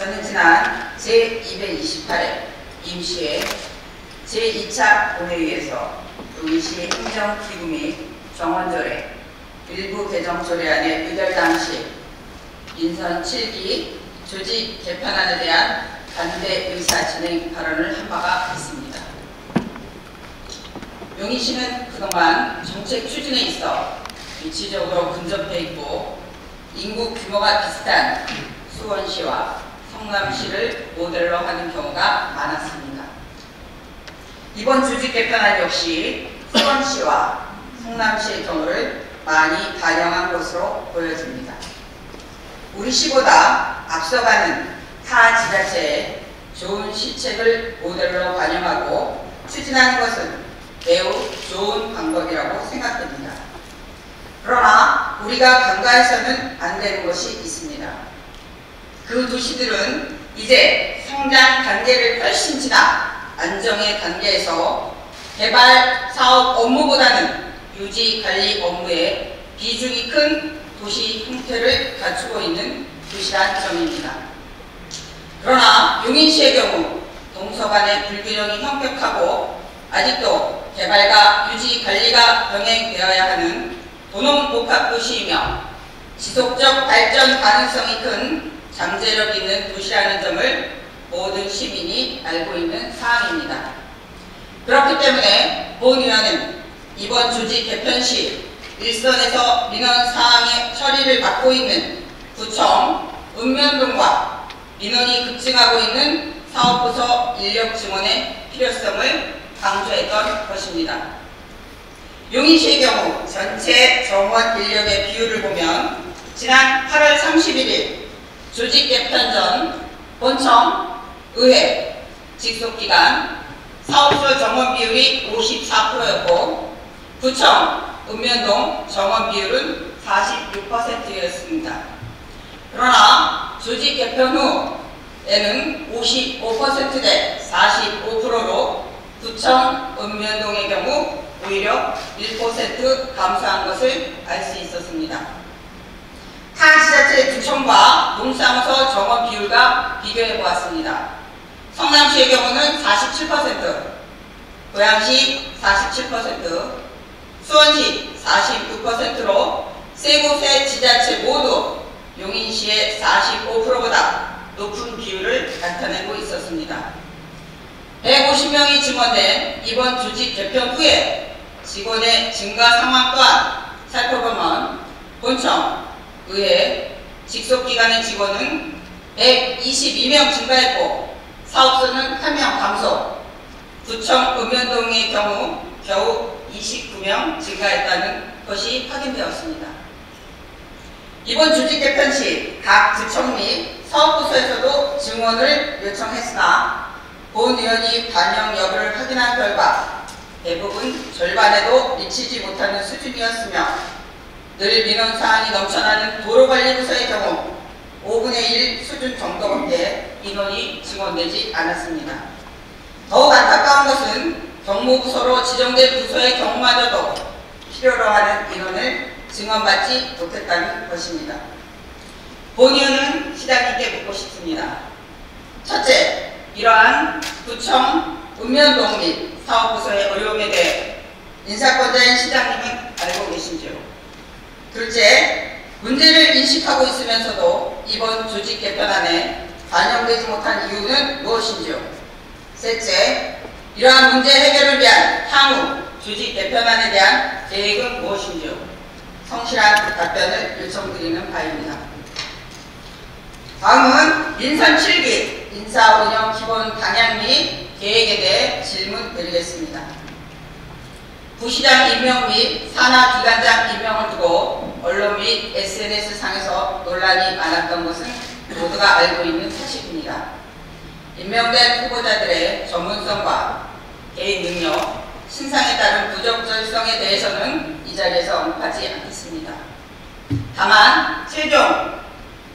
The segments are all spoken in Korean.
저는 지난 제228회 임시회 제2차 본회의에서 용인시 행정기구 및 정원조례 일부 개정 조례안의 의결 당시 인선 7기 조직 개편안에 대한 반대 의사 진행 발언을 한 바가 있습니다. 용인시는 그동안 정책 추진에 있어 위치적으로 근접해 있고 인구 규모가 비슷한 수원시와 성남시를 모델로 하는 경우가 많았습니다. 이번 조직 개편안 역시 수원시와 성남시의 경우를 많이 반영한 것으로 보여집니다. 우리 시보다 앞서가는 타 지자체의 좋은 시책을 모델로 반영하고 추진하는 것은 매우 좋은 방법이라고 생각됩니다. 그러나 우리가 간과해서는 안 되는 것이 있습니다. 그 도시들은 이제 성장 단계를 훨씬 지나 안정의 단계에서 개발 사업 업무보다는 유지 관리 업무에 비중이 큰 도시 형태를 갖추고 있는 도시란 점입니다. 그러나 용인시의 경우 동서간의 불균형이 현격하고 아직도 개발과 유지 관리가 병행되어야 하는 도농복합도시이며 지속적 발전 가능성이 큰 잠재력 있는 도시라는 점을 모든 시민이 알고 있는 사항입니다. 그렇기 때문에 본위원은 이번 조직 개편 시 일선에서 민원 사항의 처리를 맡고 있는 구청, 읍면동과 민원이 급증하고 있는 사업부서 인력 증원의 필요성을 강조했던 것입니다. 용인시의 경우 전체 정원 인력의 비율을 보면 지난 8월 31일 조직 개편 전 본청, 의회, 직속기관, 사업소 정원 비율이 54%였고 구청, 읍면동 정원 비율은 46%였습니다. 그러나 조직 개편 후에는 55%대 45%로 구청, 읍면동의 경우 오히려 1% 감소한 것을 알 수 있었습니다. 타 지자체의 구청과 동사무소 정원 비율과 비교해 보았습니다. 성남시의 경우는 47%, 고양시 47%, 수원시 49%로 세 곳의 지자체 모두 용인시의 45%보다 높은 비율을 나타내고 있었습니다. 150명이 증원된 이번 조직 개편 후에 직원의 증가 상황 또한 살펴보면 본청, 의회, 직속기관의 직원은 122명 증가했고 사업소는 1명 감소, 구청, 읍면동의 경우 겨우 29명 증가했다는 것이 확인되었습니다. 이번 조직 개편 시 각 구청 및 사업부서에서도 증원을 요청했으나 본위원이 반영 여부를 확인한 결과 대부분 절반에도 미치지 못하는 수준이었으며 늘 민원사안이 넘쳐나는 도로관리부서의 경우 5분의 1 수준 정도밖에 인원이 증원되지 않았습니다. 더욱 안타까운 것은 경무부서로 지정된 부서의 경우마저도 필요로 하는 인원을 증원받지 못했다는 것입니다. 본위원은 시장님께 묻고 싶습니다. 첫째, 이러한 구청, 읍면동 및 사업부서의 어려움에 대해 인사권자인 시장님은 알고 계신지요? 둘째, 문제를 인식하고 있으면서도 이번 조직 개편안에 반영되지 못한 이유는 무엇인지요? 셋째, 이러한 문제 해결을 위한 향후 조직 개편안에 대한 계획은 무엇인지요? 성실한 답변을 요청드리는 바입니다. 다음은 민선 7기 인사 운영 기본 방향 및 계획에 대해 질문 드리겠습니다. 부시장 임명 및 산하기관장 임명을 두고 언론 및 SNS상에서 논란이 많았던 것은 모두가 알고 있는 사실입니다. 임명된 후보자들의 전문성과 개인 능력, 신상에 따른 부적절성에 대해서는 이 자리에서 언급하지 않겠습니다. 다만 최종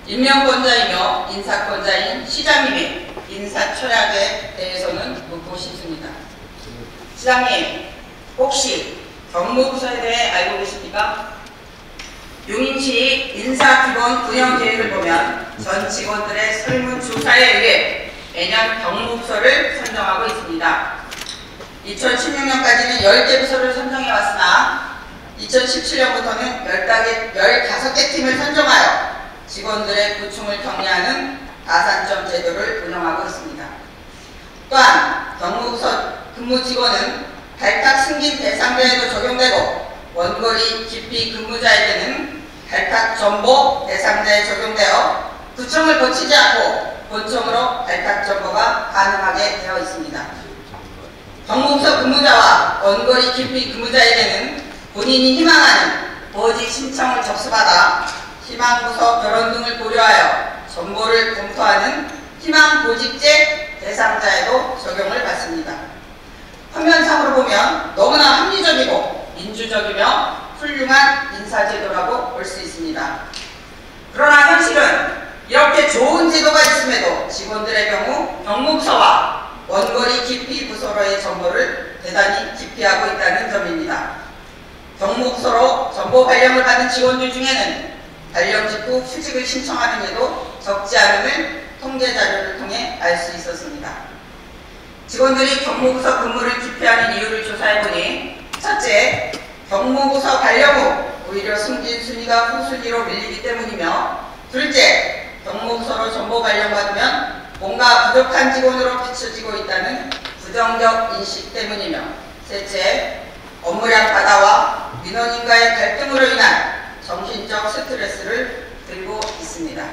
임명권자이며 인사권자인 시장님의 인사 철학에 대해서는 묻고 싶습니다. 시장님, 혹시 경무부서에 대해 알고 계십니까? 용인시 인사기본 운영계획을 보면 전 직원들의 설문조사에 의해 매년 경무부서를 선정하고 있습니다. 2016년까지는 10개 부서를 선정해왔으나 2017년부터는 15개 팀을 선정하여 직원들의 고충을 격려하는 가산점 제도를 운영하고 있습니다. 또한 경무부서 근무 직원은 발탁 승진 대상자에도 적용되고 원거리 기피 근무자에게는 발탁 전보 대상자에 적용되어 구청을 거치지 않고 본청으로 발탁 전보가 가능하게 되어 있습니다. 경무부서 근무자와 원거리 기피 근무자에게는 본인이 희망하는 보직 신청을 접수받아 희망부서 결혼 등을 고려하여 전보를 검토하는 희망보직제 대상자에도 적용을 받습니다. 화면상으로 보면 너무나 합리적이고 민주적이며 훌륭한 인사제도라고 볼 수 있습니다. 그러나 현실은 이렇게 좋은 제도가 있음에도 직원들의 경우 경무부서와 원거리 기피 부서로의 전보를 대단히 기피하고 있다는 점입니다. 경무부서로 전보 발령을 받은 직원들 중에는 발령 직후 휴직을 신청하는 게도 적지 않음을 통계 자료를 통해 알 수 있었습니다. 직원들이 경무부서 근무를 기피하는 이유를 조사해보니 첫째, 경무부서 발령 후 오히려 승진 순위가 후순위로 밀리기 때문이며 둘째, 경무부서로 전보 발령받으면 뭔가 부족한 직원으로 비춰지고 있다는 부정적 인식 때문이며 셋째, 업무량 과다와 민원인과의 갈등으로 인한 정신적 스트레스를 들고 있습니다.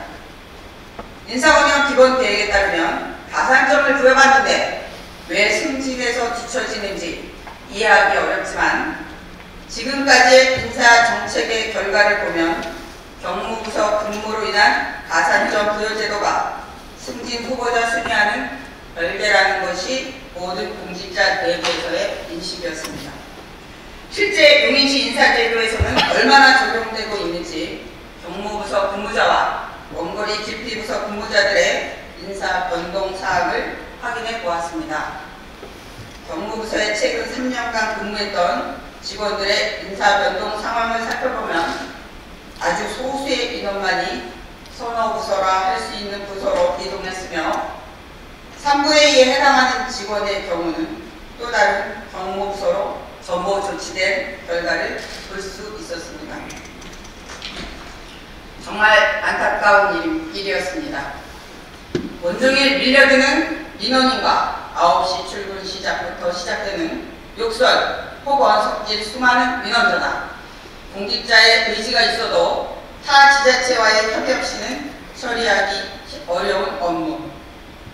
인사운영 기본계획에 따르면 가산점을 부여받는데 왜 승진에서 뒤처지는지 이해하기 어렵지만 지금까지의 인사 정책의 결과를 보면 경무부서 근무로 인한 가산점 부여 제도가 승진 후보자 순위와는 별개라는 것이 모든 공직자 내부에서의 인식이었습니다. 실제 용인시 인사제도에서는 얼마나 적용되고 있는지 경무부서 근무자와 원거리 기피부서 근무자들의 인사 변동 사항을 확인해 보았습니다. 경무부서에 최근 3년간 근무했던 직원들의 인사 변동 상황을 살펴보면 아주 소수의 인원만이 선호부서라 할 수 있는 부서로 이동했으며 3분의 2에 해당하는 직원의 경우는 또 다른 경무부서로 전보 조치된 결과를 볼 수 있었습니다. 정말 안타까운 일이었습니다. 온종일 밀려드는 민원인과 9시 출근 시작부터 시작되는 욕설, 폭언 섞인 수많은 민원 전화, 공직자의 의지가 있어도 타 지자체와의 협의 없이는 처리하기 어려운 업무,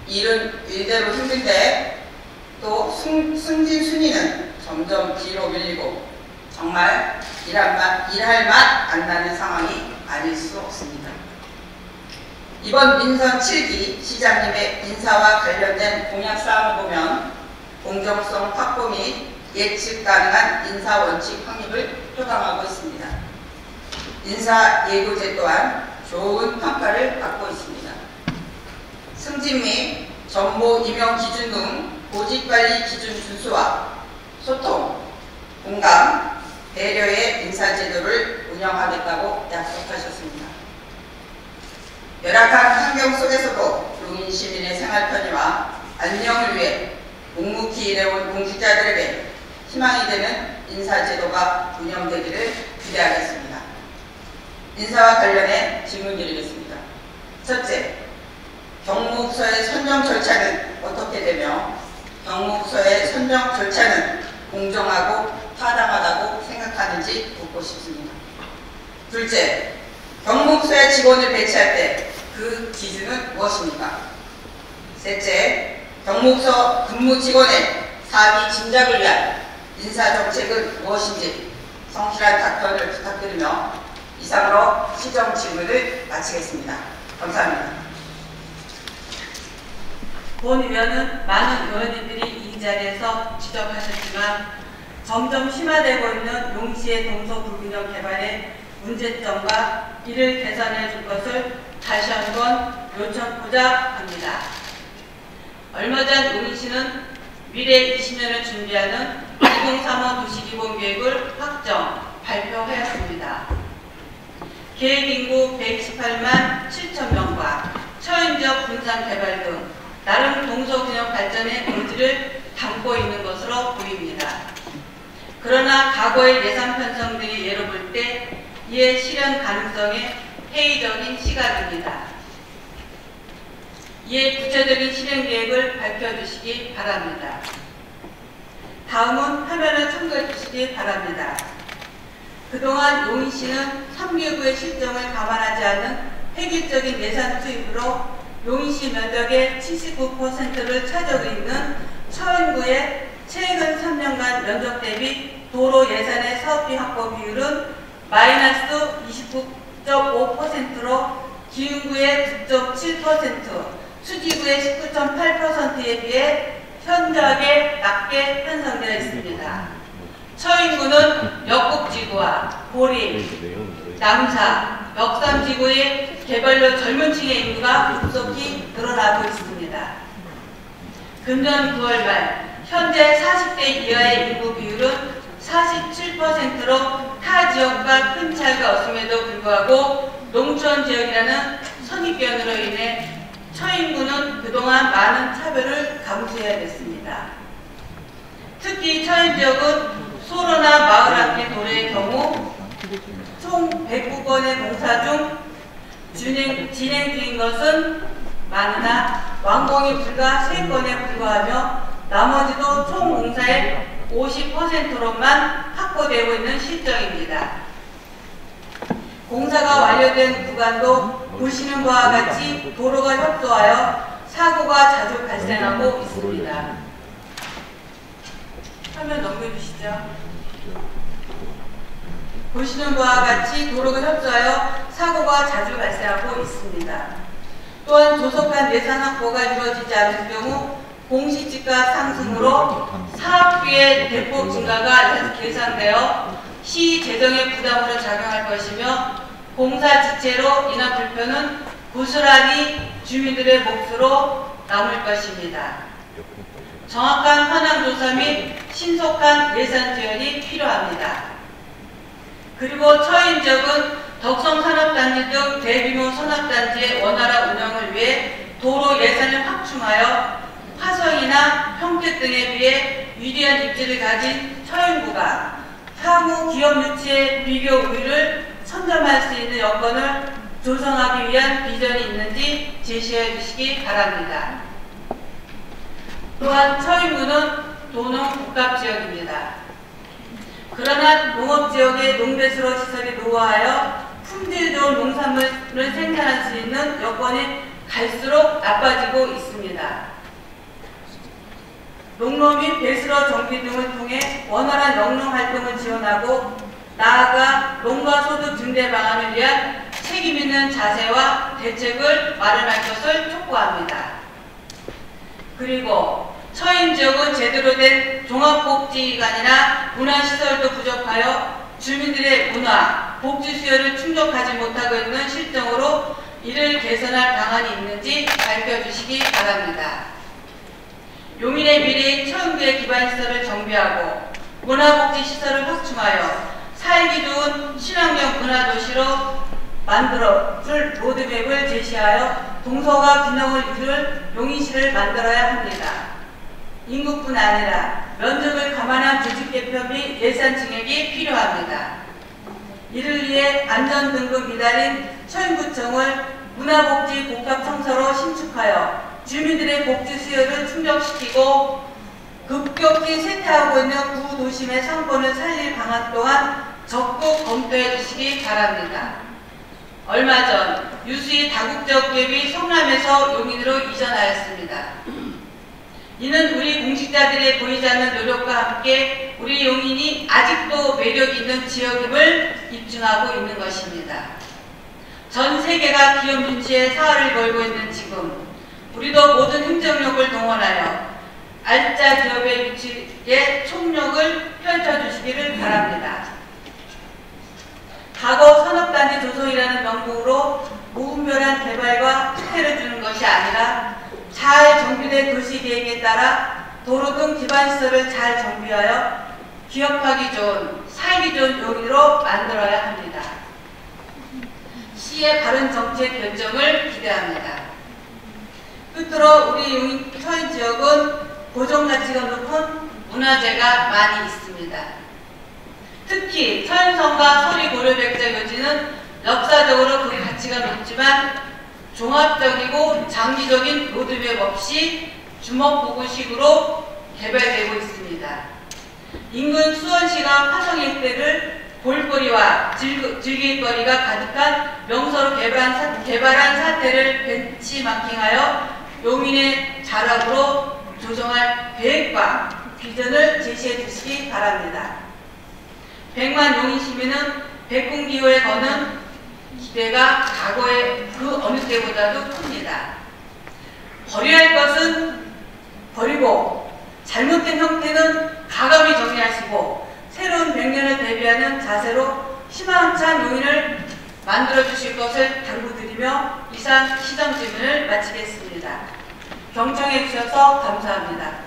일은 일대로 힘든데 또 승진 순위는 점점 뒤로 밀리고 정말 일할 맛 안 나는 상황이 아닐 수 없습니다. 이번 민선 7기 시장님의 인사와 관련된 공약사항을 보면 공정성 확보 및 예측 가능한 인사 원칙 확립을 표방하고 있습니다. 인사 예고제 또한 좋은 평가를 받고 있습니다. 승진 및 전보 임용 기준 등 보직관리 기준 준수와 소통, 공감, 배려의 인사제도를 운영하겠다고 약속하셨습니다. 열악한 환경 속에서도 용인 시민의 생활 편의와 안녕을 위해 묵묵히 일해온 공직자들에게 희망이 되는 인사제도가 운영되기를 기대하겠습니다. 인사와 관련해 질문드리겠습니다. 첫째, 경무부서의 선정 절차는 어떻게 되며 경무부서의 선정 절차는 공정하고 타당하다고 생각하는지 묻고 싶습니다. 둘째, 경무부서의 직원을 배치할 때 그 기준은 무엇입니까? 셋째, 경무부서 근무 직원의 사기 진작을 위한 인사정책은 무엇인지 성실한 답변을 부탁드리며 이상으로 시정 질문을 마치겠습니다. 감사합니다. 본 의원은 많은 의원님들이 이 자리에서 지적하셨지만 점점 심화되고 있는 용시의 동서불균형 개발의 문제점과 이를 개선해 줄 것을 다시 한번 요청하고자 합니다. 얼마 전 용인시는 미래 20년을 준비하는 2035 도시기본계획을 확정, 발표하였습니다. 계획인구 128만 7천 명과 처인지역 분산 개발 등 나름 동서균형 발전의 의지를 담고 있는 것으로 보입니다. 그러나 과거의 예산 편성들이 예로 볼 때 이에 실현 가능성에 회의적인 시각입니다. 이에 구체적인 실행 계획을 밝혀주시기 바랍니다. 다음은 화면을 참고해 주시기 바랍니다. 그동안 용인시는 3개구의 실정을 감안하지 않은 획일적인 예산 투입으로 용인시 면적의 79%를 차지하고 있는 처인구의 최근 3년간 면적 대비 도로 예산의 사업비 확보 비율은 마이너스 29.5%로 기흥구의 9.7%, 수지구의 19.8%에 비해 현저하게 낮게 편성되어 있습니다. 처인구는 역곡지구와 보리, 남사, 역삼지구의 개발로 젊은 층의 인구가 급속히 늘어나고 있습니다. 금년 9월 말 현재 40대 이하의 인구 비율은 47%로 타 지역과 큰 차이가 없음에도 불구하고 농촌 지역이라는 선입견으로 인해 처인구는 그동안 많은 차별을 감수해야 됐습니다. 특히 처인 지역은 소로나 마을 앞의 도로의 경우 총 109건의 공사 중 진행 중인 것은 많으나 완공이 불과 3건에 불과하며 나머지도 총 공사의 50%로만 확보되고 있는 실정입니다. 공사가 완료된 구간도 보시는 바와 같이 도로가 협소하여 사고가 자주 발생하고 있습니다. 화면 넘겨주시죠. 보시는 바와 같이 도로가 협소하여 사고가 자주 발생하고 있습니다. 또한 조속한 예산 확보가 이루어지지 않을 경우 공시지가 상승으로 사업비의 대폭 증가가 예상되어 시 재정의 부담으로 작용할 것이며 공사 지체로 인한 불편은 고스란히 주민들의 몫으로 남을 것입니다. 정확한 현황 조사 및 신속한 예산 지원이 필요합니다. 그리고 처인 지역은 덕성산업단지 등 대규모 산업단지의 원활한 운영을 위해 도로 예산을 확충하여 화성이나 평택 등에 비해 유리한 입지를 가진 처인구가 향후 기업 유치의 비교 우위를 선점할 수 있는 여건을 조성하기 위한 비전이 있는지 제시해 주시기 바랍니다. 또한 처인구는 도농 복합지역입니다. 그러나 농업지역의 농배수로 시설이 노후하여 품질 좋은 농산물을 생산할 수 있는 여건이 갈수록 나빠지고 있습니다. 농로 및 배수로 정비 등을 통해 원활한 영농활동을 지원하고 나아가 농가 소득 증대 방안을 위한 책임있는 자세와 대책을 마련할 것을 촉구합니다. 그리고 처인 지역은 제대로 된 종합복지기관이나 문화시설도 부족하여 주민들의 문화, 복지 수요를 충족하지 못하고 있는 실정으로 이를 개선할 방안이 있는지 밝혀주시기 바랍니다. 용인의 미래인 처인구의 기반시설을 정비하고 문화복지시설을 확충하여 살기 좋은 친환경 문화도시로 만들어줄 로드맵을 제시하여 동서가 균형을 이룰 용인시를 만들어야 합니다. 인구뿐 아니라 면적을 감안한 조직 개편 및 예산 증액이 필요합니다. 이를 위해 안전등급 미달인 처인구청을 문화복지 복합청사로 신축하여 주민들의 복지 수요를 충족시키고 급격히 쇠퇴하고 있는 구도심의 상권을 살릴 방안 또한 적극 검토해 주시기 바랍니다. 얼마 전 유수희 다국적 기업이 성남에서 용인으로 이전하였습니다. 이는 우리 공직자들의 보이지 않는 노력과 함께 우리 용인이 아직도 매력 있는 지역임을 입증하고 있는 것입니다. 전 세계가 기업 유치에 사활을 걸고 있는 지금 우리도 모든 행정력을 동원하여 알짜 기업의 유치에 총력을 펼쳐주시기를 바랍니다. 과거 산업단지 조성이라는 명목으로 무분별한 개발과 혜택을 주는 것이 아니라 잘 정비된 도시계획에 따라 도로 등 기반시설을 잘 정비하여 기업하기 좋은, 살기 좋은 용인으로 만들어야 합니다. 시의 바른 정책 결정을 기대합니다. 끝으로 우리 서해 지역은 보존가치가 높은 문화재가 많이 있습니다. 특히 서현성과 서리고려백자 묘지는 역사적으로 그 가치가 높지만 종합적이고 장기적인 로드맵 없이 주먹구구식으로 개발되고 있습니다. 인근 수원시가 화성 일대를 볼거리와 즐길거리가 가득한 명소로 개발한 사태를 벤치마킹하여 용인의 자락으로 조정할 계획과 비전을 제시해 주시기 바랍니다. 100만 용인 시민은 백군기호에 거는 기대가 과거의 그 어느 때보다도 큽니다. 버려야 할 것은 버리고 잘못된 형태는 가감히 정리하시고 새로운 100년을 대비하는 자세로 희망찬 용인을 만들어 주실 것을 당부드리며 이상 시정 질문을 마치겠습니다. 경청해 주셔서 감사합니다.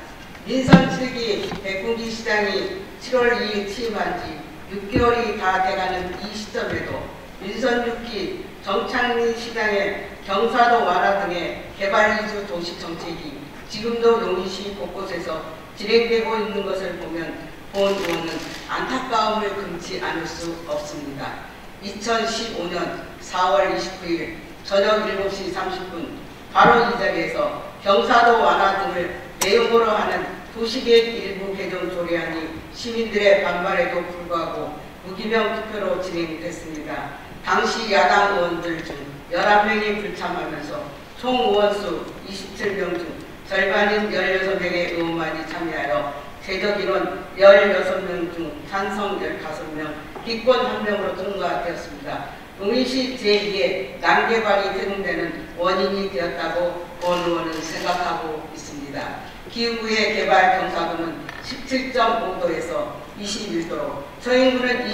민선 7기 백군기 시장이 7월 2일 취임한 지 6개월이 다 돼가는 이 시점에도 민선 6기 정창민 시장의 경사도 완화 등의 개발 위주 도시 정책이 지금도 용인시 곳곳에서 진행되고 있는 것을 보면 본 의원은 안타까움을 금치 않을 수 없습니다. 2015년 4월 29일 저녁 7시 30분 바로 이 자리에서 경사도 완화 등을 내용으로 하는 도시계획 일부 개정 조례안이 시민들의 반발에도 불구하고 무기명 투표로 진행됐습니다. 당시 야당 의원들 중 11명이 불참하면서 총 의원수 27명 중 절반인 16명의 의원만이 참여하여 제적 인원 16명 중 찬성 15명, 기권 1명으로 통과되었습니다. 용인시 제2의 난개발이 제공되는 원인이 되었다고 권 의원은 생각하고 있습니다. 기흥구의 개발 경사도는 17.5도에서 21도로, 서인구는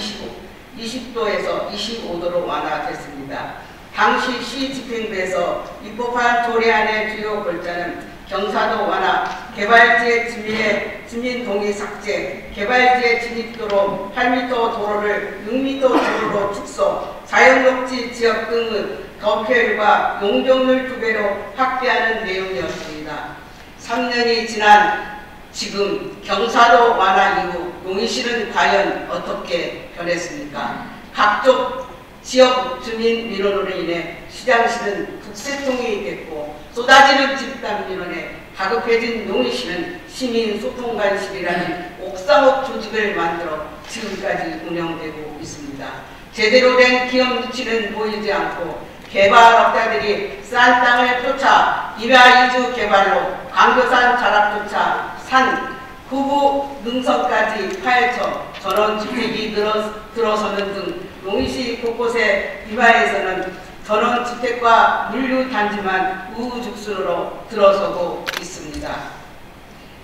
20도에서 25도로 완화됐습니다. 당시 시 집행부에서 입법한 조례안의 주요 골자는 경사도 완화, 개발지의 주민 동의 삭제, 개발지의 진입도로 8m 도로를 6m 도로로 축소, 자연녹지 지역 등의 덤표율과 용적률 2배로 확대하는 내용이었습니다. 3년이 지난 지금 경사도 완화 이후 용인시는 과연 어떻게 변했습니까? 각종 지역 주민 민원으로 인해 시장시는 국세통이 됐고 쏟아지는 집단 민원에 다급해진 용인시는 시민소통관실이라는 옥상업 조직을 만들어 지금까지 운영되고 있습니다. 제대로 된 기업 유치는 보이지 않고 개발업자들이 싼 땅을 쫓아 임야 이주 개발로 광교산 자락조차 산 후보 능선까지 파헤쳐 전원주택이 들어서는 등 용인시 곳곳의 임야에서는 전원주택과 물류단지만 우후죽순으로 들어서고 있습니다.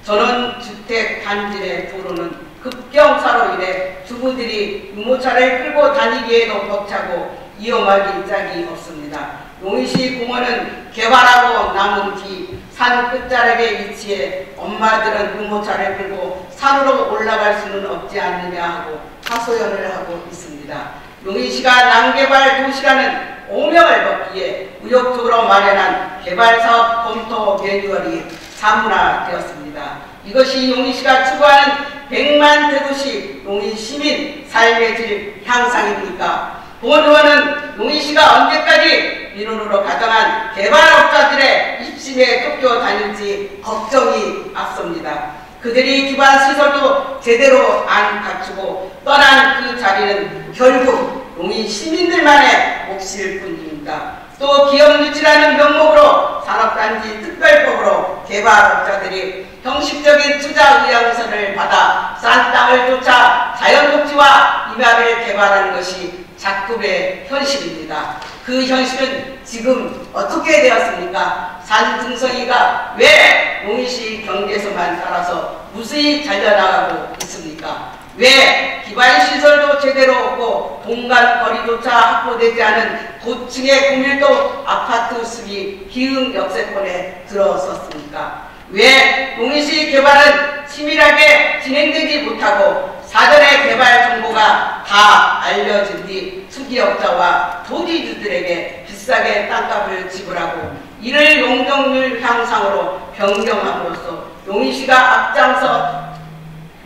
전원주택 단지 내 도로는 급경사로 인해 주부들이 유모차를 끌고 다니기에도 벅차고 위험하기 짝이 없습니다. 용인시 공원은 개발하고 남은 뒤 산 끝자락에 위치해 엄마들은 유모차를 끌고 산으로 올라갈 수는 없지 않느냐 하고 하소연을 하고 있습니다. 용인시가 난개발 도시라는 오명을 벗기에 의욕적으로 마련한 개발사업 검토 매뉴얼이 사문화되었습니다. 이것이 용인시가 추구하는 100만 대도시 용인 시민 삶의 질 향상입니까? 본 의원은 용인시가 언제까지 민원으로 가정한 개발업자들의 입심에 쫓겨 다닐지 걱정이 앞섭니다. 그들이 기반 시설도 제대로 안 갖추고 떠난 그 자리는 결국 용인 시민들만의 몫일 뿐입니다. 또 기업 유치라는 명목으로 산업단지 특별법으로 개발업자들이 형식적인 투자 의향서를 받아 싼 땅을 쫓아 자연녹지와 임야를 개발하는 것이 작급의 현실입니다. 그 현실은 지금 어떻게 되었습니까? 산등성이가 왜 용인시 경계에서만 따라서 무수히 잘려나가고 있습니까? 왜 기반시설도 제대로 없고 공간거리조차 확보되지 않은 고층의 고밀도 아파트 숲이 기흥 역세권에 들어섰습니까? 왜 용인시 개발은 치밀하게 진행되지 못하고 사전에 개발 정보가 다 알려진 뒤 투기업자와 토지주들에게 비싸게 땅값을 지불하고 이를 용적률 향상으로 변경함으로써 용인시가 앞장서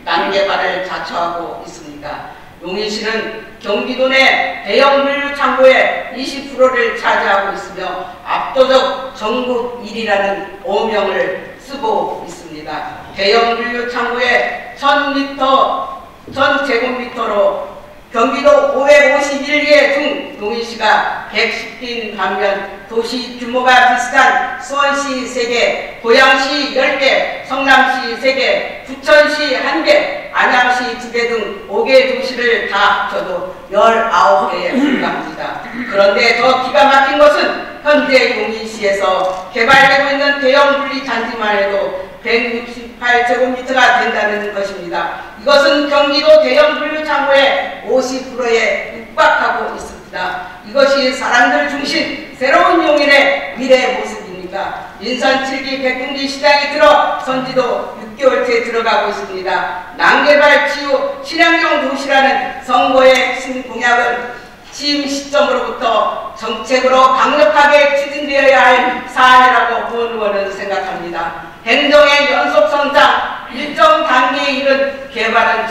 난개발을 자처하고 있습니다. 용인시는 경기도 내 대형 물류 창고의 20%를 차지하고 있으며 압도적 전국 1위라는 오명을 쓰고 있습니다. 대형 물류 창고의 1000제곱미터로 경기도 551개 중 용인시가 110개인 반면 도시 규모가 비슷한 수원시 3개, 고양시 10개, 성남시 3개, 부천시 1개, 안양시 2개 등 5개 도시를 다 합쳐도 19개에 불과합니다. 그런데 더 기가 막힌 것은 현재 용인시에서 개발되고 있는 대형 분리단지만 해도 168제곱미터가 된다는 것입니다. 이것은 경기도 대형 분류창고의 50%에 육박하고 있습니다. 이것이 사람들 중심 새로운 용인의 미래 모습입니까? 인천 7기 백군기 시장이 들어 선지도 6개월째 들어가고 있습니다. 난개발 치유 친환경 도시라는 선거의 핵심 공약은 취임 시점으로부터 정책으로 강력하게 추진되어야 할 사안이라고 본 의원은 생각합니다. 행정의 연속성장, 일정 단계에 이른 개발은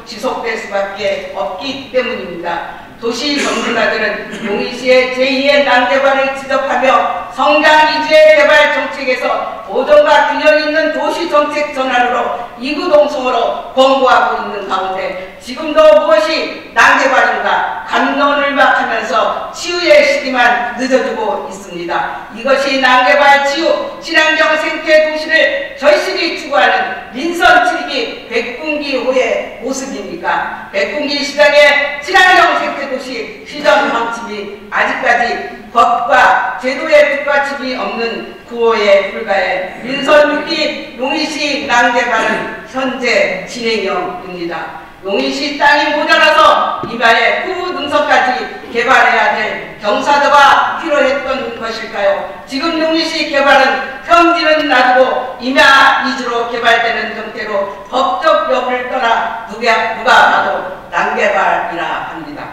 지속될 수밖에 없기 때문입니다. 도시 전문가들은 용인시의 제2의 난개발을 지적하며 성장 위주의 개발 정책에서 보존과 균형 있는 도시 정책 전환으로 이구동성으로 권고하고 있는 가운데 지금도 무엇이 난개발인가 간론을 막 하면서 치유의 시기만 늦어지고 있습니다. 이것이 난개발 치유 친환경 생태 도시를 절실히 추구하는 민선 7기 백군기호의 모습입니까? 백군기 시장의 친환경 생태 도시 시정 방침이 아직까지 법과 제도의 뒷받침이 없는 구호에 불과해 민선 6기 용인시 난개발은 현재 진행형입니다. 용인시 땅이 모자라서 이마에 후능선까지 개발해야 될 경사도가 필요했던 것일까요? 지금 용인시 개발은 평지는 놔두고 임야 위주로 개발되는 형태로 법적 여부를 떠나 누가 봐도 난개발이라 합니다.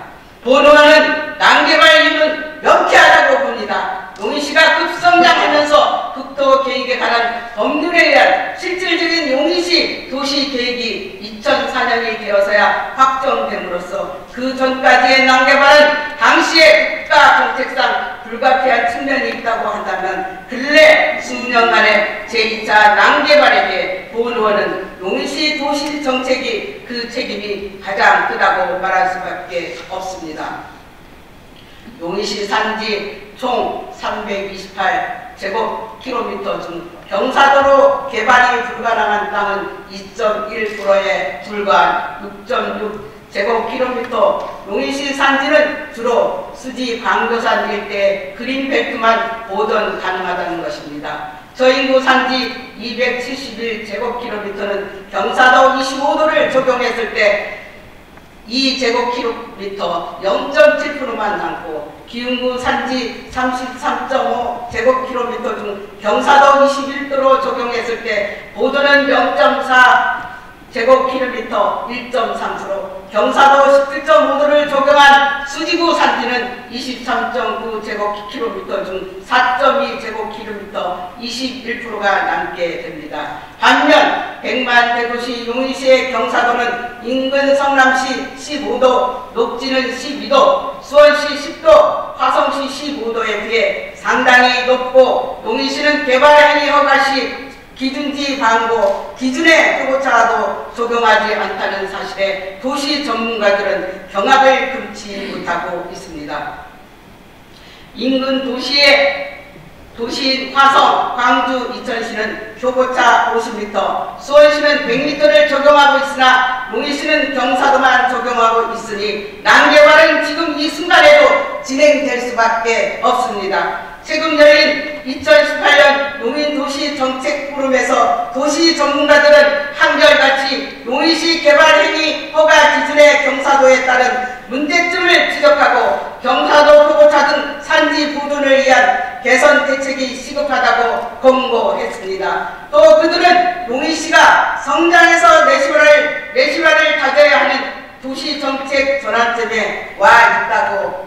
본의원은 난개발 이유는 명쾌하다고 봅니다. 용인시가 급성장하면서 국토 계획에 관한 법률에 의한 실질적인 용인시 도시 계획이 2004년이 되어서야 확정됨으로써 그 전까지의 난개발은 당시의 국가 정책상 불가피한 측면이 있다고 한다면 근래 수년간의 제2차 난개발에게 본 의원은 용인시 도시 정책이 그 책임이 가장 크다고 말할 수밖에 없습니다. 용인시 산지 총 328제곱킬로미터 중 경사도로 개발이 불가능한 땅은 2.1%에 불과한 6.6제곱킬로미터. 용인시 산지는 주로 수지 광교산 일대 그린벨트만 보존 가능하다는 것입니다. 저인구 산지 271제곱킬로미터는 경사도 25도를 적용했을 때 2제곱킬로미터 0.7%만 남고 기흥구 산지 33.5제곱킬로미터 중 경사도 21도로 적용했을 때 보도는 0.4제곱킬로미터 1.3%, 경사도 17.5도를 적용한 수지구 산지는 23.9제곱킬로미터 중 4.2제곱킬로미터 21%가 남게 됩니다. 반면 100만 대도시 용인시의 경사도는 인근 성남시 15도, 녹지는 12도, 수원시 10도, 화성시 15도에 비해 상당히 높고 용인시는 개발행위 허가시 기준지 방고, 기준의 표고차도 적용하지 않다는 사실에 도시 전문가들은 경악을 금치 못하고 있습니다. 인근 도시인 화성, 광주, 이천시는 표고차 50m, 수원시는 100m를 적용하고 있으나 용인시는 경사도만 적용하고 있으니 난개발은 지금 이 순간에도 진행될 수밖에 없습니다. 최근 열린 2018년 용인도시정책포럼에서 도시 전문가들은 한결같이 용인시 개발행위 허가 기준의 경사도에 따른 문제점을 지적하고 경사도 표고차 등 산지 보존을 위한 개선 대책이 시급하다고 권고했습니다. 또 그들은 용인시가 성장해서 내실화를 가져야 하는 도시정책 전환점에 와 있다고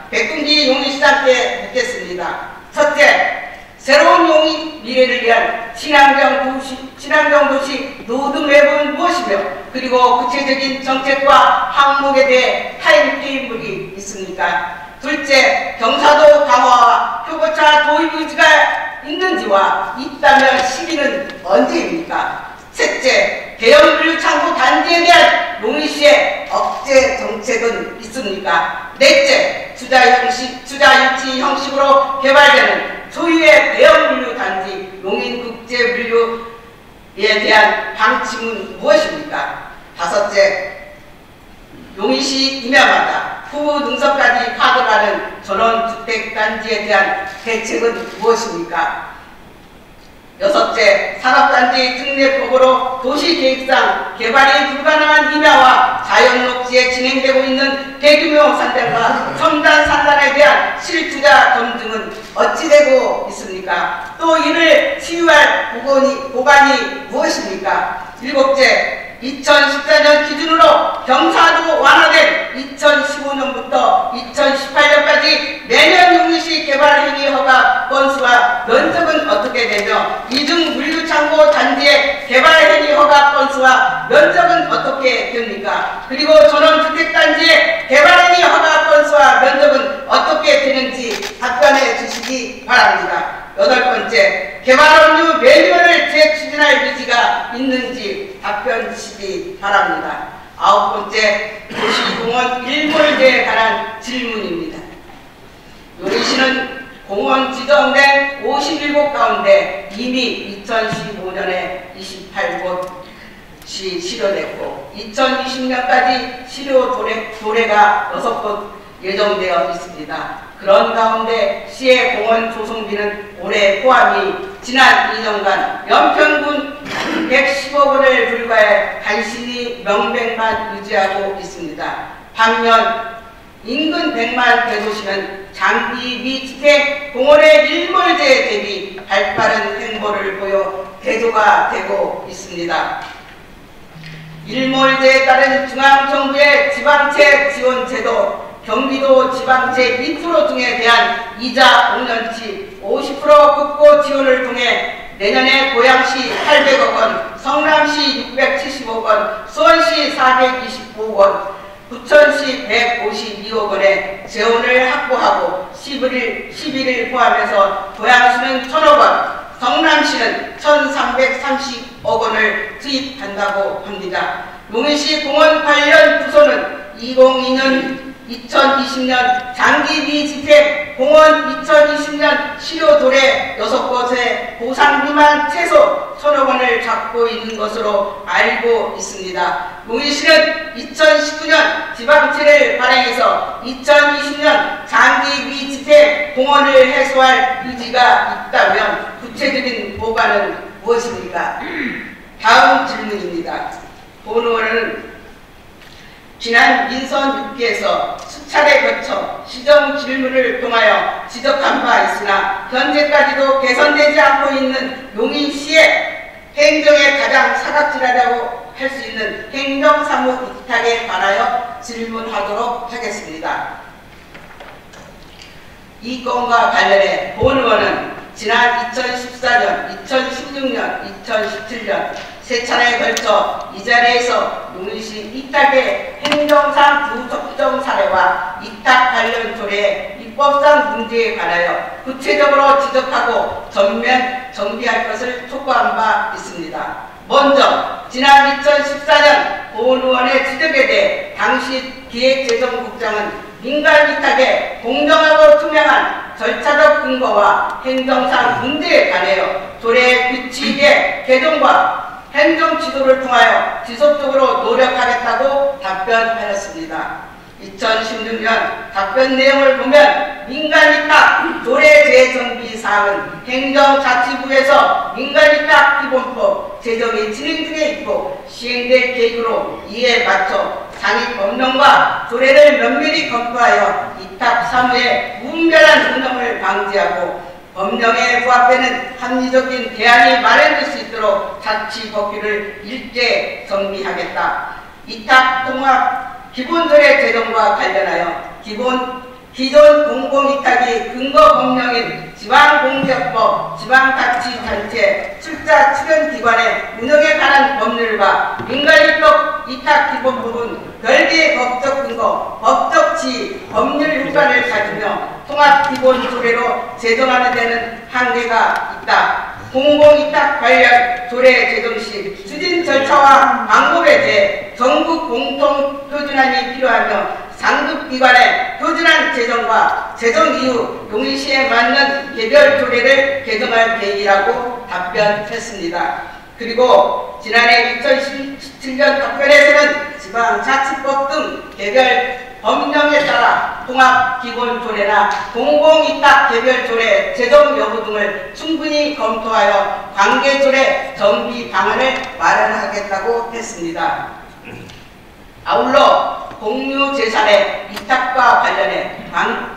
백군기 용인시장께 묻겠습니다. 첫째, 새로운 용인 미래를 위한 친환경 도시 로드맵은 무엇이며, 그리고 구체적인 정책과 항목에 대해 타임테이블이 있습니까? 둘째, 경사도 강화와 표고차 도입 의지가 있는지와 있다면 시기는 언제입니까? 셋째, 대형 물류창고 단지에 대한 용인시의 억제 정책은 있습니까? 넷째, 투자 유치 형식으로 개발되는 소유의 대형 물류 단지 용인국제물류에 대한 방침은 무엇입니까? 다섯째, 용인시 임야마다 후 능선까지 파급하는 전원주택단지에 대한 대책은 무엇입니까? 여섯째, 산업단지 특례법으로 도시계획상 개발이 불가능한 임야와 자연녹지에 진행되고 있는 대규모 산단과 첨단 산단에 대한 실투자 검증은 어찌 되고 있습니까? 또 이를 치유할 보관이 무엇입니까? 일곱째, 2014년 기준으로 경사도 완화된 2015년부터 2018년까지 매년 용인시 개발행위 허가 건수와 면적은 어떻게 되며, 이중 물류창고 단지의 개발행위 허가 건수와 면적은 어떻게 됩니까? 그리고 전원주택단지의 개발행위 허가 건수와 면적은 어떻게 되는지 답변해 주시기 바랍니다. 여덟 번째, 개발업무 매뉴얼을 재추진할 의지가 있는지 답변 주시기 바랍니다. 아홉 번째, 도시공원 일몰제에 관한 질문입니다. 용인시는 공원 지정된 51곳 가운데 이미 2015년에 28곳이 실효됐고 2020년까지 실효 도래가 6곳 예정되어 있습니다. 그런 가운데 시의 공원 조성비는 올해 포함이 지난 2년간 연평균 110억 원을 불과해 간신히 명백만 유지하고 있습니다. 반면 인근 100만 대도시는 장기 미주택 공원의 일몰제 대비 발빠른 행보를 보여 대조가 되고 있습니다. 일몰제에 따른 중앙정부의 지방채 지원제도, 경기도 지방채 인프로 등에 대한 이자 5년치 50% 국고 지원을 통해 내년에 고양시 800억 원, 성남시 670억 원, 수원시 425억 원, 부천시 152억 원의 재원을 확보하고 11일을 포함해서 고양시는 1,000억 원, 성남시는 1,330억 원을 투입한다고 합니다. 용인시 공원 관련 부서는 2020년 장기 미주택 공원 2020년 실효 도래 6곳에 보상 미만 최소 1,000억 원을 잡고 있는 것으로 알고 있습니다. 용인시는 2019년 지방채를 발행해서 2020년 장기 미주택 공원을 해소할 의지가 있다면 구체적인 보관은 무엇입니까? 다음 질문입니다. 본 의원은 지난 민선 6기에서 수차례 거쳐 시정 질문을 통하여 지적한 바 있으나 현재까지도 개선되지 않고 있는 용인시의 행정의 가장 사각지대라고 할 수 있는 행정사무 위탁에 관하여 질문하도록 하겠습니다. 이 건과 관련해 본 의원은 지난 2014년, 2016년, 2017년 세 차례에 걸쳐 이 자리에서 용인시 이탁의 행정상 부적정 사례와 이탁 관련 조례의 입법상 문제에 관하여 구체적으로 지적하고 전면 정비할 것을 촉구한 바 있습니다. 먼저 지난 2014년 본 의원의 지적에 대해 당시 기획재정국장은 민간 위탁의 공정하고 투명한 절차적 근거와 행정상 문제에 관하여 조례 규칙의 개정과 행정 지도를 통하여 지속적으로 노력하겠다고 답변하였습니다. 2016년 답변 내용을 보면 민간위탁 조례 재정비 사항은 행정자치부에서 민간위탁 기본법 제정이 진행 중에 있고 시행될 계획으로 이에 맞춰 상위 법령과 조례를 면밀히 검토하여 위탁 사무의 무분별한 운영을 방지하고 법령에 부합되는 합리적인 대안이 마련될 수 있도록 자치 법규를 일제 정비하겠다. 위탁 통합 기본조례 제정과 관련하여 기존 공공위탁이 근거 법령인 지방공기업법, 지방자치단체, 출자 출연기관의 운영에 관한 법률과 민간위탁기본법은 별개의 법적 근거, 법적 지위, 법률 효과를 가지며 통합기본조례로 제정하는 데는 한계가 있다. 공공위탁 관련 조례 제정 시 추진 절차와 방법에 대해 전국 공통 표준안이 필요하며 상급기관의 표준안 제정과 제정 이후 용인시에 맞는 개별 조례를 개정할 계획이라고 답변했습니다. 그리고 지난해 2017년 답변에서는 지방자치법 등 개별 법령에 따라 통합기본조례나 공공위탁 개별조례 제정 여부 등을 충분히 검토하여 관계조례 정비 방안을 마련하겠다고 했습니다. 아울러 공유재산의 위탁과 관련해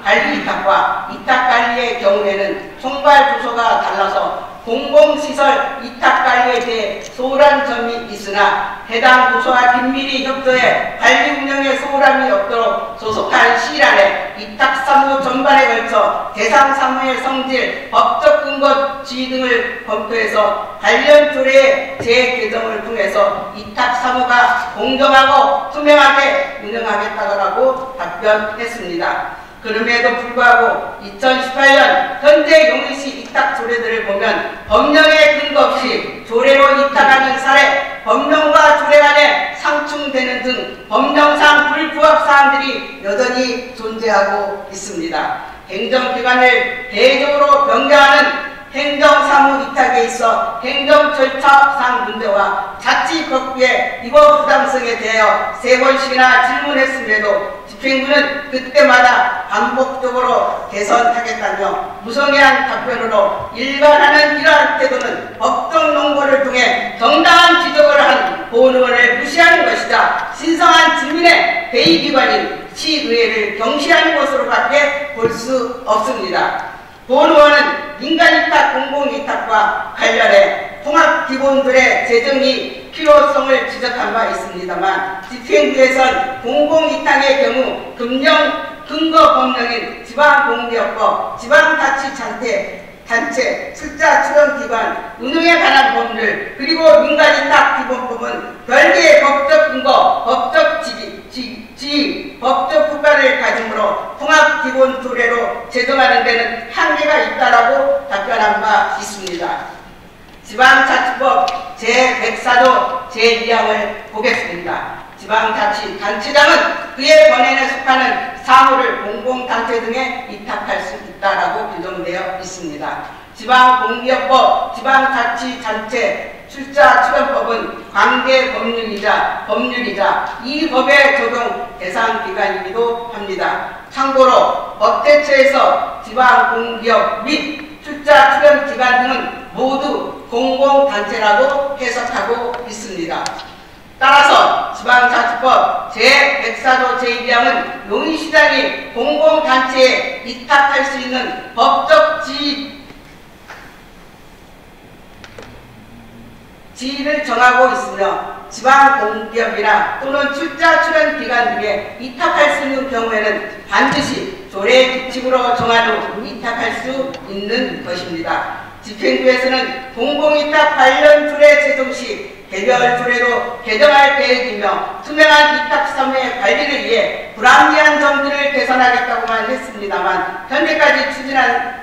관리위탁과 위탁관리의 경우에는 총괄부서가 달라서 공공시설 위탁관리에 대해 소홀한 점이 있으나 해당 부서와 긴밀히 협조해 관리 운영에 소홀함이 없도록 소속한 시일 안에 위탁사무 전반에 걸쳐 대상 사무의 성질, 법적 근거 지위 등을 검토해서 관련 조례의 재개정을 통해서 위탁사무가 공정하고 투명하게 운영하겠다고 답변했습니다. 그럼에도 불구하고 2018년 현재 용인시 위탁 조례들을 보면 법령에 근거 없이 조례로 위탁하는 사례, 법령과 조례 간에 상충되는 등 법령상 불부합 사항들이 여전히 존재하고 있습니다. 행정기관을 대외적으로 변경하는 행정사무 위탁에 있어 행정 절차상 문제와 자치법규의 위법 부당성에 대하여 3번씩이나 질문했음에도 집행부는 그때마다 반복적으로 개선하겠다며 무성의한 답변으로 일반하는 이러한 태도는 법적 논거를 통해 정당한 지적을 한 본의원을 무시하는 것이자 신성한 주민의 대의기관인 시의회를 경시하는 것으로밖에 볼 수 없습니다. 본의원은 민간위탁, 공공위탁과 관련해 통합기본조례 제정이 필요성을 지적한 바 있습니다만 집행부에선 공공위탁의 경우 근거 법령인 지방공기업법, 지방자치단체, 출자 출연기관, 운영에 관한 법률, 그리고 민간위탁기본법은 별개의 법적 근거, 법적 지위, 법적 효과를 가지므로 통합기본조례로 제정하는 데는 한계가 있다라고 답변한 바 있습니다. 지방자치법 제104조 제2항을 보겠습니다. 지방자치단체장은 그의 권한에 속하는 사무를 공공단체 등에 위탁할 수 있다라고 규정되어 있습니다. 지방공기업법, 지방자치단체 출자 출연법은 관계 법률이자 이 법의 적용 대상 기관이기도 합니다. 참고로 법제처에서 지방공기업 및 출자 출연 기관 등은 모두 공공단체라고 해석하고 있습니다. 따라서 지방자치법 제104조 제2항은 용인시장이 공공단체에 위탁할 수 있는 법적 지위를 정하고 있으며 지방공기업이나 또는 출자 출연 기관 등에 위탁할 수 있는 경우에는 반드시 조례 규칙으로 정한 후 위탁할 수 있는 것입니다. 집행부에서는 공공위탁 관련 조례 제정 시 개별 조례로 개정할 계획이며 투명한 위탁사무의 관리를 위해 불합리한 점들을 개선하겠다고만 했습니다만 현재까지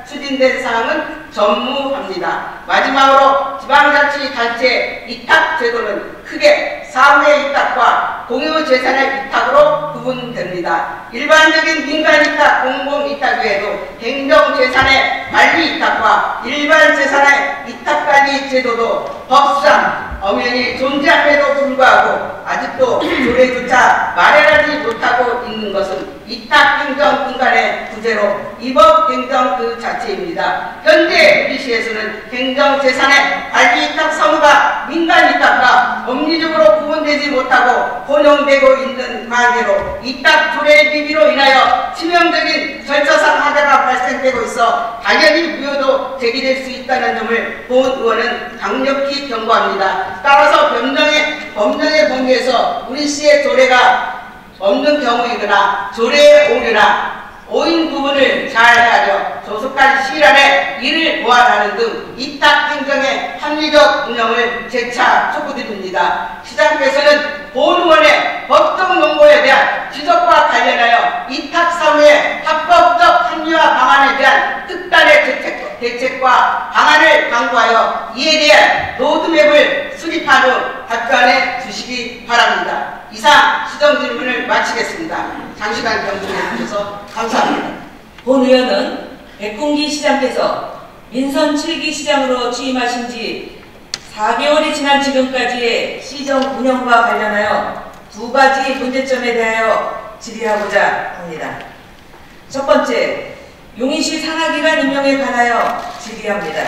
추진된 사항은 전무합니다. 마지막으로 지방자치단체 위탁제도는 크게 사무의 위탁과 공유재산의 위탁으로 구분됩니다. 일반적인 민간위탁, 공공위탁 외에도 행정재산의 관리위탁과 일반재산의 위탁관리 제도도 법상 엄연히 존재함에도 불구하고 아직도 조례조차 마련하지 못하고 있는 것은 위탁행정 분간의 부재로 위법 행정 그 자체입니다. 현재 우리시에서는 행정재산의 관리위탁 사무가 민간위탁과 법리적으로 구분되지 못하고 혼용되고 있는 관계로 위탁 조례 비비로 인하여 치명적인 절차상 하자가 발생되고 있어 당연히 무효도 제기될 수 있다는 점을 본 의원은 강력히 경고합니다. 따라서 법령의 범위에서 우리시의 조례가 없는 경우이거나 조례의 오류나 오인 부분을 잘 헤아려 조속한 시일 안에 이를 보완하는 등 이탁 행정의 합리적 운영을 재차 촉구드립니다. 시장께서는 본 의원의 법정 농고에 대한 지적과 관련하여 이탁 사무의 합법적 합리화 방안에 대한 특단의 대책과 방안을 강구하여 이에 대한 로드맵을 수립한 후 답변해 주시기 바랍니다. 이상 시정 질문을 마치겠습니다. 장시간 경청해 주셔서 감사합니다. 본 의원은 백군기 시장께서 민선 7기 시장으로 취임하신 지 4개월이 지난 지금까지의 시정 운영과 관련하여 두 가지 문제점에 대하여 질의하고자 합니다. 첫 번째, 용인시 산하기관 임명에 관하여 질의합니다.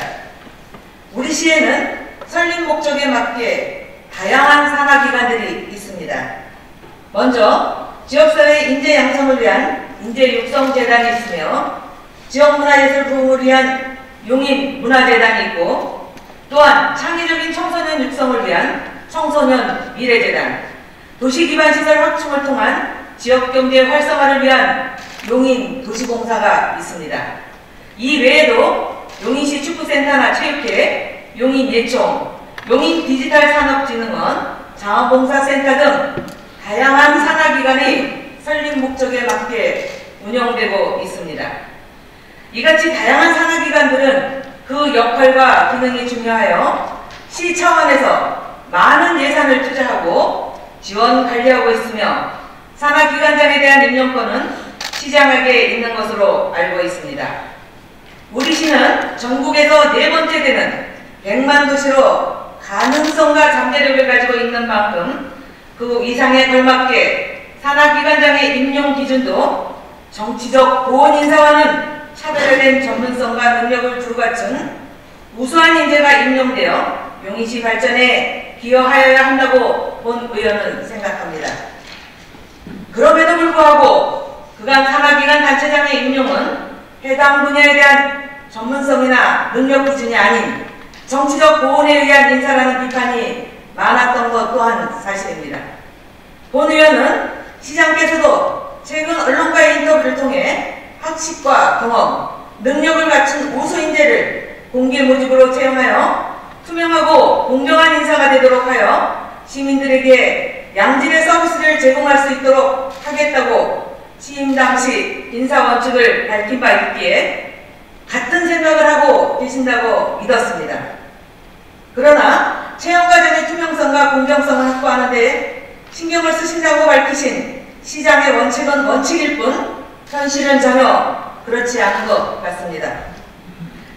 우리 시에는 설립 목적에 맞게 다양한 산하기관들이 있습니다. 먼저 지역사회 인재 양성을 위한 인재육성재단이 있으며 지역문화예술 부흥을 위한 용인문화재단이 있고, 또한 창의적인 청소년 육성을 위한 청소년 미래재단, 도시기반시설 확충을 통한 지역경제 활성화를 위한 용인도시공사가 있습니다. 이 외에도 용인시 축구센터나 체육회, 용인예총, 용인디지털산업진흥원, 자원봉사센터 등 다양한 산하기관이 설립 목적에 맞게 운영되고 있습니다. 이같이 다양한 산하기관들은 그 역할과 기능이 중요하여 시 차원에서 많은 예산을 투자하고 지원 관리하고 있으며 산하기관장에 대한 임명권은 시장에게 있는 것으로 알고 있습니다. 우리 시는 전국에서 4번째 되는 100만 도시로 가능성과 잠재력을 가지고 있는 만큼 그 이상에 걸맞게 산하기관장의 임용 기준도 정치적 보온 인사와는 차별화된 전문성과 능력을 두루 갖춘 우수한 인재가 임용되어 용인시 발전에 기여하여야 한다고 본 의원은 생각합니다. 그럼에도 불구하고 그간 산하기관 단체장의 임용은 해당 분야에 대한 전문성이나 능력 기준이 아닌 정치적 보온에 의한 인사라는 비판이 많았던 것 또한 사실입니다. 본 의원은 시장께서도 최근 언론과의 인터뷰를 통해 학식과 경험, 능력을 갖춘 우수 인재를 공개 모집으로 채용하여 투명하고 공정한 인사가 되도록 하여 시민들에게 양질의 서비스를 제공할 수 있도록 하겠다고 취임 당시 인사 원칙을 밝힌 바 있기에 같은 생각을 하고 계신다고 믿었습니다. 그러나 채용 과정의 투명성과 공정성을 확보하는 데 신경을 쓰신다고 밝히신 시장의 원칙은 원칙일 뿐 현실은 전혀 그렇지 않은 것 같습니다.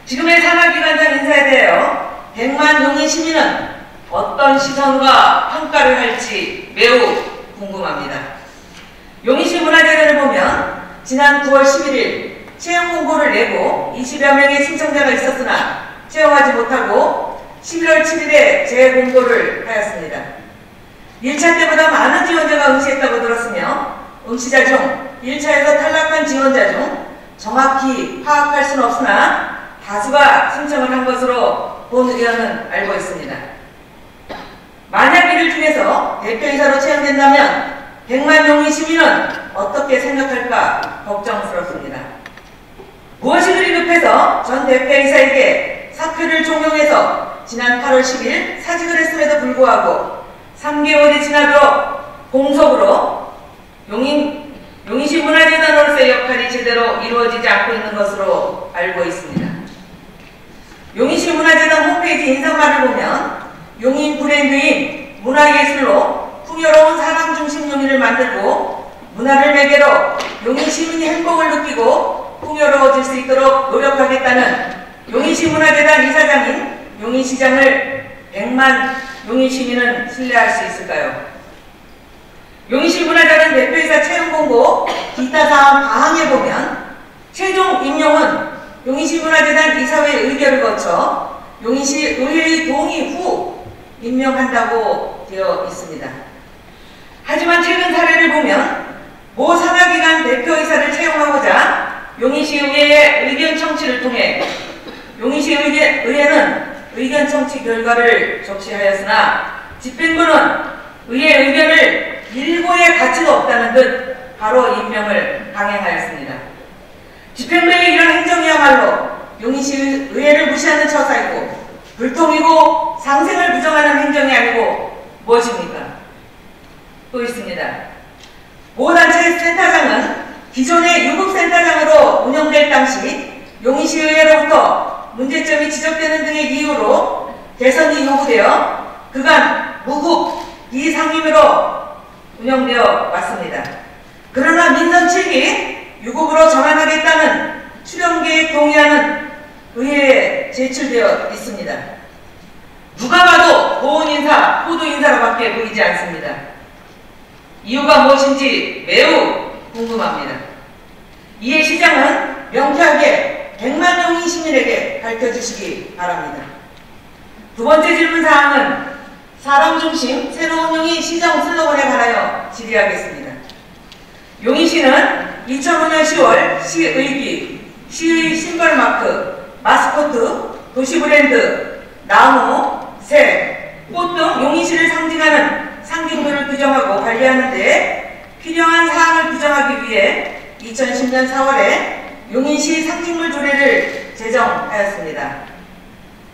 지금의 산하기관장 인사에 대하여 100만 용인 시민은 어떤 시선과 평가를 할지 매우 궁금합니다. 용인시 문화재단을 보면 지난 9월 11일 채용 공고를 내고 20여 명의 신청자가 있었으나 채용하지 못하고 11월 7일에 재공고를 하였습니다. 1차 때보다 많은 지원자가 응시했다고 들었으며 응시자 중 1차에서 탈락한 지원자 중 정확히 파악할 수는 없으나 다수가 신청을 한 것으로 본 의원은 알고 있습니다. 만약 이들 중에서 대표이사로 채용된다면 100만 용인 시민은 어떻게 생각할까 걱정스럽습니다. 무엇이 그리 급해서 전 대표이사에게 사표를 종용해서 지난 8월 10일 사직을 했음에도 불구하고 3개월이 지나도록 공석으로 용인시 문화재단으로서의 역할이 제대로 이루어지지 않고 있는 것으로 알고 있습니다. 용인시 문화재단 홈페이지 인사말을 보면 용인 브랜드인 문화예술로 풍요로운 사람 중심 용인을 만들고 문화를 매개로 용인 시민이 행복을 느끼고 풍요로워질 수 있도록 노력하겠다는 용인시 문화재단 이사장인 용인시장을 100만 용인 시민은 신뢰할 수 있을까요? 용인시 문화재단 대표이사 채용 공고 기타 사항 방항에 보면 최종 임용은 용인시 문화재단 이사회 의결을 거쳐 용인시 의회의 동의 후 임명한다고 되어 있습니다. 하지만 최근 사례를 보면 모 산하기관 대표이사를 채용하고자 용인시 의회의 의견 청취를 통해 용인시 의회는 의견 청취 결과를 적시하였으나 집행부는 의회 의견을 일고의 가치도 없다는 듯 바로 임명을 강행하였습니다. 집행부의 이런 행정이야말로 용인시 의회를 무시하는 처사이고 불통이고 상생을 부정하는 행정이 아니고 무엇입니까? 또 있습니다. 모 단체의 센터장은 기존의 유급센터장으로 운영될 당시 용인시 의회로부터 문제점이 지적되는 등의 이유로 개선이 요구되어 그간 무급 비상임으로 운영되어 왔습니다. 그러나 민선 7기 유급으로 전환하겠다는 출연계획 동의안은 의회에 제출되어 있습니다. 누가 봐도 고은 인사, 호도 인사로밖에 보이지 않습니다. 이유가 무엇인지 매우 궁금합니다. 이에 시장은 명쾌하게 100만 용인 시민에게 밝혀주시기 바랍니다. 두 번째 질문사항은 사람 중심 새로운 용인 시정 슬로건에 관하여 질의하겠습니다. 용인시는 2005년 10월 시의기, 시의 심벌마크, 마스코트, 도시브랜드, 나무, 새, 꽃 등 용인시를 상징하는 상징물을 규정하고 관리하는 데 필요한 사항을 규정하기 위해 2010년 4월에 용인시 상징물 조례를 제정하였습니다.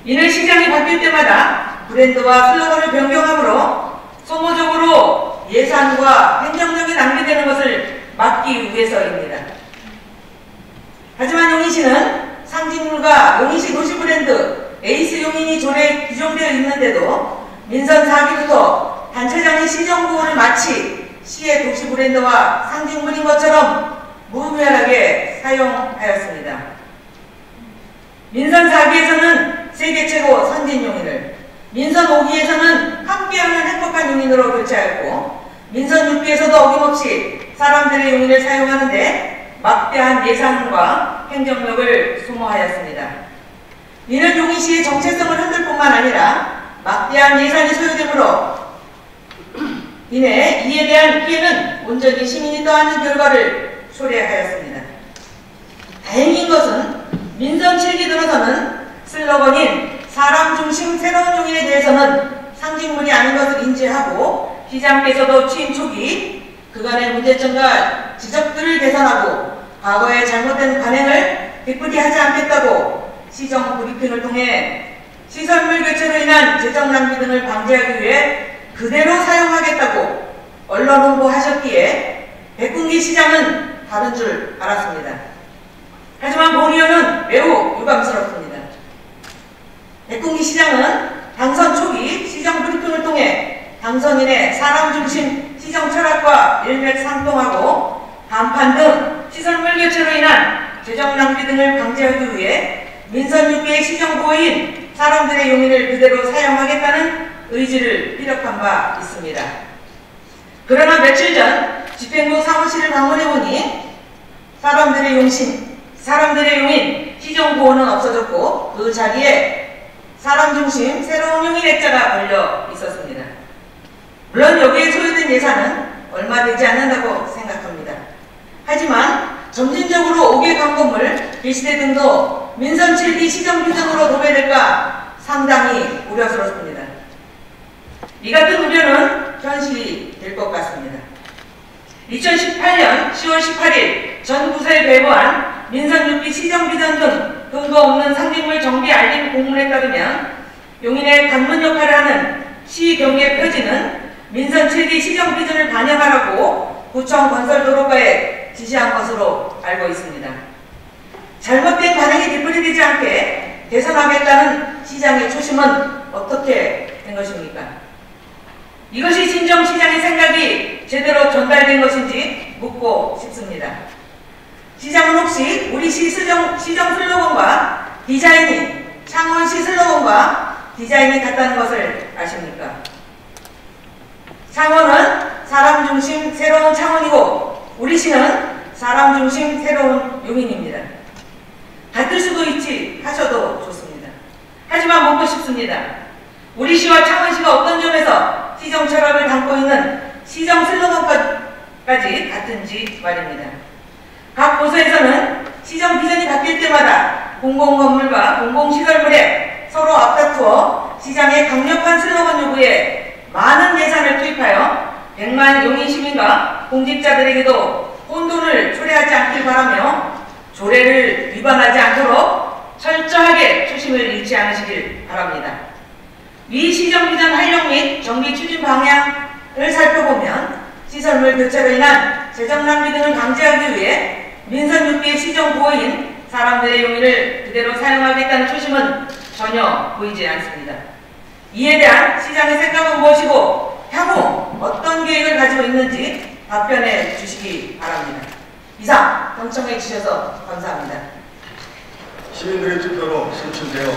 이는 시장이 바뀔 때마다 브랜드와 슬로건을 변경하므로 소모적으로 예산과 행정력이 낭비되는 것을 막기 위해서입니다. 하지만 용인시는 상징물과 용인시 도시브랜드 에이스 용인이 조례에 규정되어 있는데도 민선 4기부터 단체장이 시정구호를 마치 시의 도시브랜드와 상징물인 것처럼 무분별하게 사용하였습니다. 민선 4기에서는 세계 최고 선진 용인을, 민선 5기에서는 함께하는 행복한 용인으로 교체하였고 민선 6기에서도 어김없이 사람들의 용인을 사용하는데 막대한 예산과 행정력을 소모하였습니다. 이는 용인시의 정체성을 흔들 뿐만 아니라 막대한 예산이 소요되므로 이내 이에 대한 피해는 온전히 시민이 떠안는 결과를 초래하였습니다. 다행인 것은 민선 7기 들어서는 슬로건인 사람 중심 새로운 용인에 대해서는 상징물이 아닌 것을 인지하고 시장께서도 취임 초기 그간의 문제점과 지적들을 개선하고 과거의 잘못된 관행을 되풀이하지 않겠다고 시정 브리핑을 통해 시설물 교체로 인한 재정 낭비 등을 방지하기 위해 그대로 사용하겠다고 언론 홍보하셨기에 백군기 시장은 다른 줄 알았습니다. 하지만 본의원은 매우 유감스럽습니다. 백군기 시장은 당선 초기 시정 브리핑을 통해 당선인의 사람 중심 시정 철학과 일맥상통하고 간판 등 시설물 교체로 인한 재정 낭비 등을 방지하기 위해 민선 6기의 시정구호인 사람들의 용인을 그대로 사용하겠다는 의지를 피력한 바 있습니다. 그러나 며칠 전 집행부 사무실을 방문해보니 사람들의 용인 시정구호는 없어졌고 그 자리에 사람 중심 새로운 용인 액자가 걸려 있었습니다. 물론 여기에 소요된 예산은 얼마 되지 않는다고 생각합니다. 하지만 점진적으로 5개 광건물, 게시대 등도 민선 7기 시정 규정으로 도배될까 상당히 우려스럽습니다. 이 같은 우려는 현실이 될 것 같습니다. 2018년 10월 18일 전 부서에 배부한 민선 6기 시정 비전 등 근거 없는 상징물 정비 알림 공문에 따르면 용인의 관문 역할을 하는 시경계 표지는 민선 7기 시정 비전을 반영하라고 구청 건설도로과에 지시한 것으로 알고 있습니다. 잘못된 관행이 되풀이되지 않게 개선하겠다는 시장의 초심은 어떻게 된 것입니까? 이것이 진정 시장의 생각이 제대로 전달된 것인지 묻고 싶습니다. 시장은 혹시 우리 시 시정 슬로건과 디자인이 창원시 슬로건과 디자인이 같다는 것을 아십니까? 창원은 사람 중심 새로운 창원이고 우리 시는 사람 중심 새로운 용인입니다. 같을 수도 있지 하셔도 좋습니다. 하지만 묻고 싶습니다. 우리 시와 창원시가 어떤 점에서 시정 철학을 담고 있는 시정 슬로건까지 같은지 말입니다. 각 부서에서는 시정 비전이 바뀔 때마다 공공건물과 공공시설물에 서로 앞다투어 시장의 강력한 슬로건 요구에 많은 예산을 투입하여 100만 용인 시민과 공직자들에게도 혼돈을 초래하지 않길 바라며 조례를 위반하지 않도록 철저하게 초심을 잃지 않으시길 바랍니다. 위 시정 비전 활용 및 정비 추진 방향을 살펴보면 시설물 교체로 인한 재정 낭비 등을 방지하기 위해 민선 6개 시정 보호인 사람들의 용의를 그대로 사용하겠다는 초심은 전혀 보이지 않습니다. 이에 대한 시장의 생각은 무엇이고 향후 어떤 계획을 가지고 있는지 답변해 주시기 바랍니다. 이상 경청해 주셔서 감사합니다. 시민들의 투표로 선출되어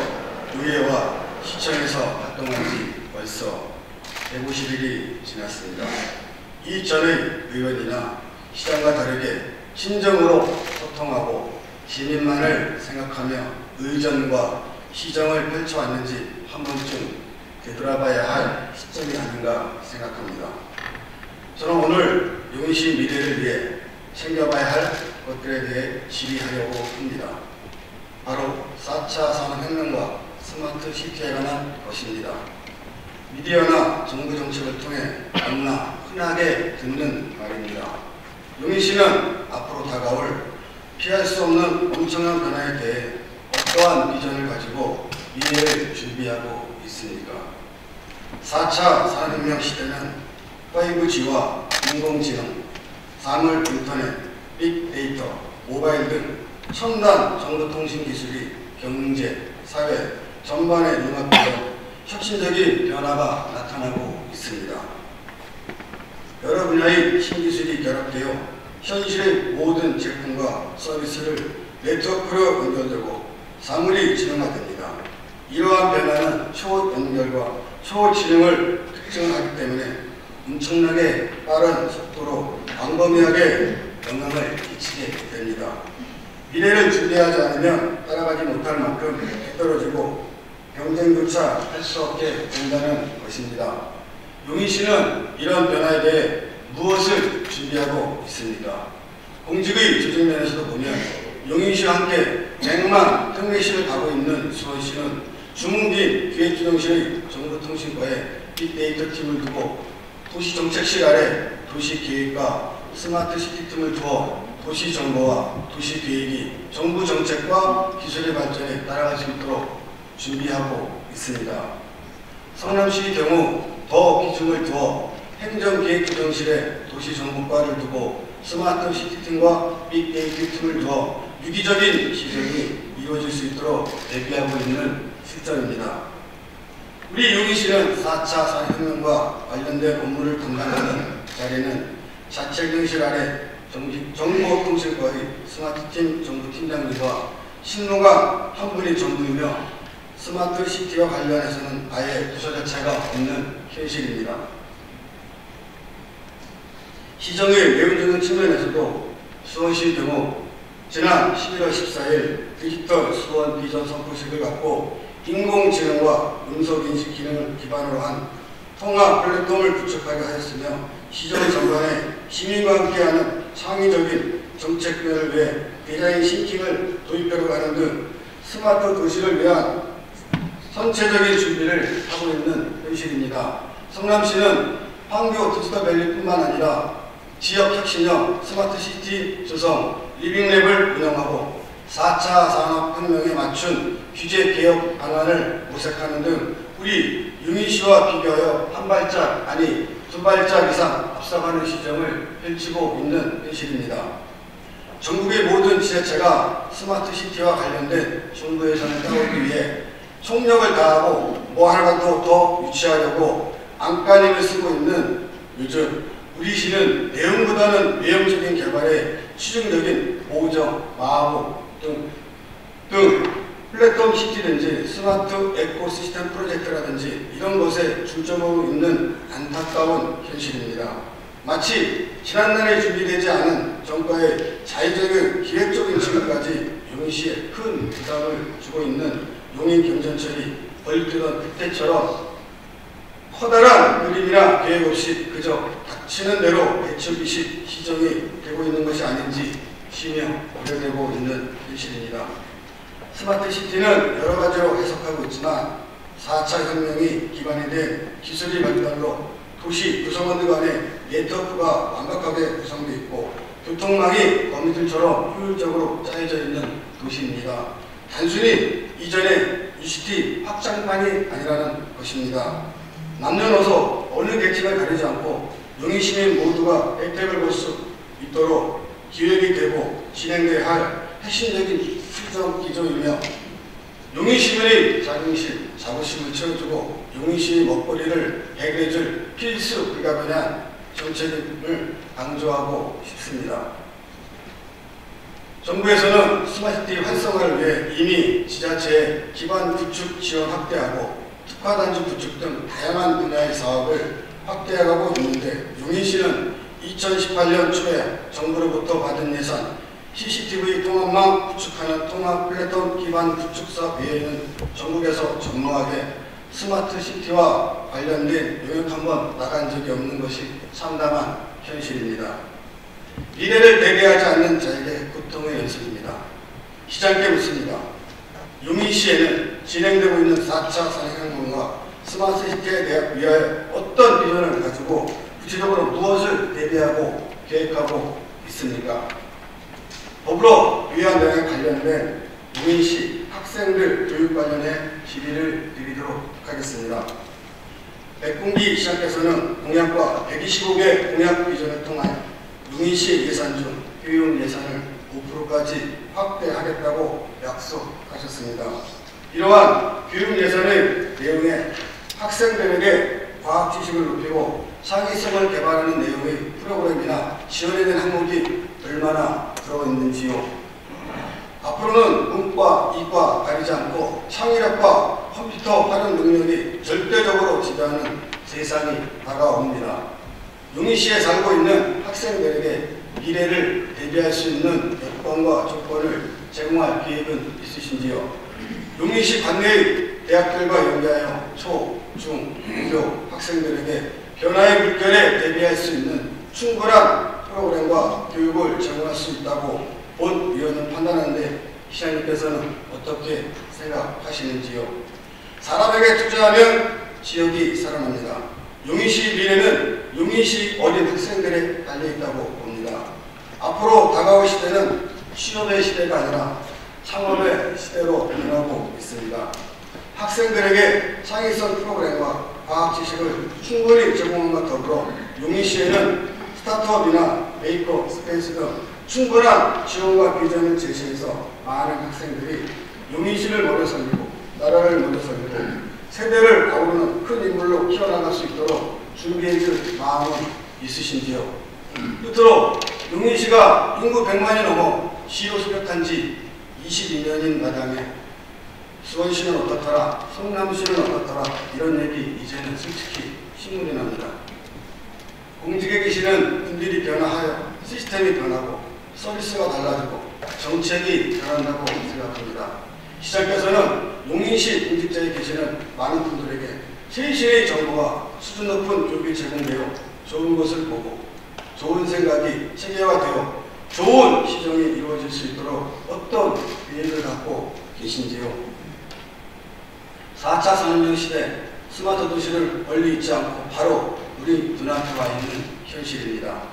의회와 시청에서 활동한 지 벌써 150일이 지났습니다. 이전의 의원이나 시장과 다르게 친정으로 소통하고 시민만을 생각하며 의전과 시정을 펼쳐왔는지 한 번쯤 되돌아봐야 할 시점이 아닌가 생각합니다. 저는 오늘 용인시 미래를 위해 챙겨봐야 할 것들에 대해 질의하려고 합니다. 바로 4차 산업혁명과 스마트 시티에 관한 것입니다. 미디어나 정부 정책을 통해 너무나 흔하게 듣는 말입니다. 용인시는 앞으로 다가올 피할 수 없는 엄청난 변화에 대해 어떠한 비전을 가지고 미래를 준비하고 있습니까? 4차 산업혁명 시대는 5G와 인공지능, 사물 인터넷, 빅데이터, 모바일 등 첨단 정보통신 기술이 경제, 사회 전반에 융합되어 혁신적인 변화가 나타나고 있습니다. 여러 분야의 신기술이 결합되어 현실의 모든 제품과 서비스를 네트워크로 연결되고 사물이 지능화됩니다. 이러한 변화는 초연결과 초지능을 특징하기 때문에 엄청나게 빠른 속도로 광범위하게 영향을 끼치게 됩니다. 미래를 준비하지 않으면 따라가지 못할 만큼 뒤떨어지고 경쟁조차 할 수 없게 된다는 것입니다. 용인시는 이런 변화에 대해 무엇을 준비하고 있습니까? 공직의 조직 면에서도 보면 용인시와 함께 100만 특례시를 가고 있는 수원시는 주문기인 기획기동실의 정보통신과에 빅데이터 팀을 두고 도시정책실 아래 도시계획과 스마트시티 팀을 두어 도시정보와 도시계획이 정부 정책과 기술의 발전에 따라갈 수 있도록 준비하고 있습니다. 성남시의 경우 더 비중을 두어 행정기획기동실에 도시정보과를 두고 스마트시티팀과 빅데이터 팀을 두어 유기적인 시정이 이루어질 수 있도록 대비하고 있는 시점입니다. 우리 용인시는 4차 산업혁명과 관련된 업무를 담당하는 자리는 자치행정실 아래 정보통신과의 스마트팀 정부팀장님과 신노관 한 분이 전부이며 스마트시티와 관련해서는 아예 부서 자체가 없는 현실입니다. 시정의 내용적인 측면에서도 수원시의 경우 지난 11월 14일 디지털 수원 비전 선포식을 갖고 인공지능과 음성인식 기능을 기반으로 한 통합 플랫폼을 구축하게 하였으며 시정 전반에 시민과 함께하는 창의적인 정책변을 위해 디자인 싱킹을 도입하려고 하는 등 스마트 도시를 위한 선체적인 준비를 하고 있는 현실입니다. 성남시는 황교 디지털밸리뿐만 아니라 지역 혁신형 스마트시티 조성 리빙랩을 운영하고 4차 산업혁명에 맞춘 규제 개혁 방안을 모색하는 등 우리 용인시와 비교하여 한 발짝 아니 두 발짝 이상 앞서가는 시점을 펼치고 있는 현실입니다. 전국의 모든 지자체가 스마트시티와 관련된 정부 예산을 따오기 위해 총력을 다하고 뭐 하나라도 더 유치하려고 안간힘을 쓰고 있는 요즘 우리 시는 내용보다는 외형적인 개발에 치중적인 보정, 마법 등 플랫폼 시티든지 스마트 에코시스템 프로젝트라든지 이런 것에 중점하고 있는 안타까운 현실입니다. 마치 지난날에 준비되지 않은 정부의 자의적인 기획적인 지원까지 용인시에 큰 부담을 주고 있는 용인경전철이 벌뜨던 그때처럼 커다란 그림이나 계획 없이 그저 닥치는 대로 배척이식 시정이 되고 있는 것이 아닌지 쉬며 우려되고 있는 현실입니다. 스마트시티는 여러 가지로 해석하고 있지만 4차 혁명이 기반이 된 기술의 발달로 도시 구성원들 간의 네트워크가 완벽하게 구성되어 있고 교통망이 거미줄처럼 효율적으로 짜여져 있는 도시입니다. 단순히 이전의 UCT 확장판이 아니라는 것입니다. 남녀노소 어느 계층을 가리지 않고 용인 시민 모두가 혜택을 볼 수 있도록 기획이 되고 진행돼야 할 핵심적인 수정 기조이며 용인 시민의 자부심을 채워주고 용인 시의 먹거리를 해결해줄 필수 불가분한 정책임을 강조하고 싶습니다. 정부에서는 스마트시티 활성화를 위해 이미 지자체의 기반 구축 지원 확대하고 특화단지 구축 등 다양한 분야의 사업을 확대해가고 있는데 용인시는 2018년 초에 정부로부터 받은 예산 CCTV 통합망 구축하는 통합 플랫폼 기반 구축 사업 외에는 전국에서 전무하게 스마트시티와 관련된 용역 한번 나간 적이 없는 것이 참담한 현실입니다. 미래를 대비하지 않는 자에게 고통의 연습입니다. 시장께 묻습니다. 용인시에는 진행되고 있는 4차 산업혁명과 스마트시티에 위하여 어떤 비전을 가지고 구체적으로 무엇을 대비하고 계획하고 있습니까? 더불어 위안령에 관련된 용인시 학생들 교육 관련해 질의를 드리도록 하겠습니다. 백군기 시장께서는 공약과 125개 공약 비전을 통하여 용인시 예산 중 교육 예산을 5%까지 확대하겠다고 약속하셨습니다. 이러한 교육 예산의 내용에 학생들에게 과학 지식을 높이고 창의성을 개발하는 내용의 프로그램이나 지원해야 될 항목이 얼마나 들어있는지요. 앞으로는 문과, 이과 가리지 않고 창의력과 컴퓨터 활용 능력이 절대적으로 지배하는 세상이 다가옵니다. 용인시에 살고 있는 학생들에게 미래를 대비할 수 있는 여건과 조건을 제공할 계획은 있으신지요? 용인시 관내의 대학들과 연계하여 초, 중, 고교 학생들에게 변화의 물결에 대비할 수 있는 충분한 프로그램과 교육을 제공할 수 있다고 본 위원은 판단하는데 시장님께서는 어떻게 생각하시는지요? 사람에게 투자하면 지역이 살아납니다. 용인시 미래는 용인시 어린 학생들에 달려있다고 봅니다. 앞으로 다가올 시대는 취업의 시대가 아니라 창업의 시대로 변하고 있습니다. 학생들에게 창의성 프로그램과 과학 지식을 충분히 제공함과 더불어 용인시에는 스타트업이나 메이커 스페이스 등 충분한 지원과 비전을 제시해서 많은 학생들이 용인시를 먼저 살리고 나라를 먼저 살리고 세대를 아우르는 큰 인물로 키워나갈 수 있도록 준비해줄 마음은 있으신지요? 끝으로 용인시가 인구 100만이 넘어 시로 수력한 지 22년인 마당에 수원시는 어떻더라, 성남시는 어떻더라 이런 얘기 이제는 솔직히 신문이 납니다. 공직에 계시는 분들이 변화하여 시스템이 변하고 서비스가 달라지고 정책이 변한다고 생각합니다. 시장께서는 용인시 공직자에 계시는 많은 분들에게 최신의 정보와 수준 높은 교육이 제공되어 좋은 것을 보고 좋은 생각이 체계화되어 좋은 시정이 이루어질 수 있도록 어떤 계획을 갖고 계신지요? 4차 산업혁명 시대 스마트 도시를 멀리 있지 않고 바로 우리 눈앞에 와 있는 현실입니다.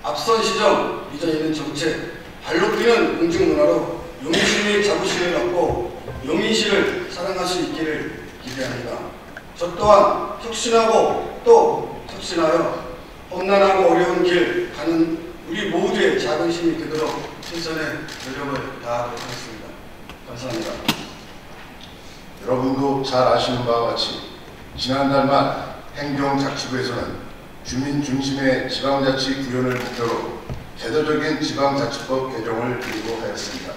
앞선 시정, 이전에 있는 정책, 발로 뛰는 공직문화로 용인시민의 자부심을 갖고 용인시를 사랑할 수 있기를 기대합니다. 저 또한 혁신하고 또 혁신하여 험난하고 어려운 길 가는 우리 모두의 작은 힘이 되도록 최선의 노력을 다하도록 하겠습니다. 감사합니다. 여러분도 잘 아시는 바와 같이 지난달 말 행정자치부에서는 주민 중심의 지방자치 구현을 목표로 제도적인 지방자치법 개정을 예고하였습니다.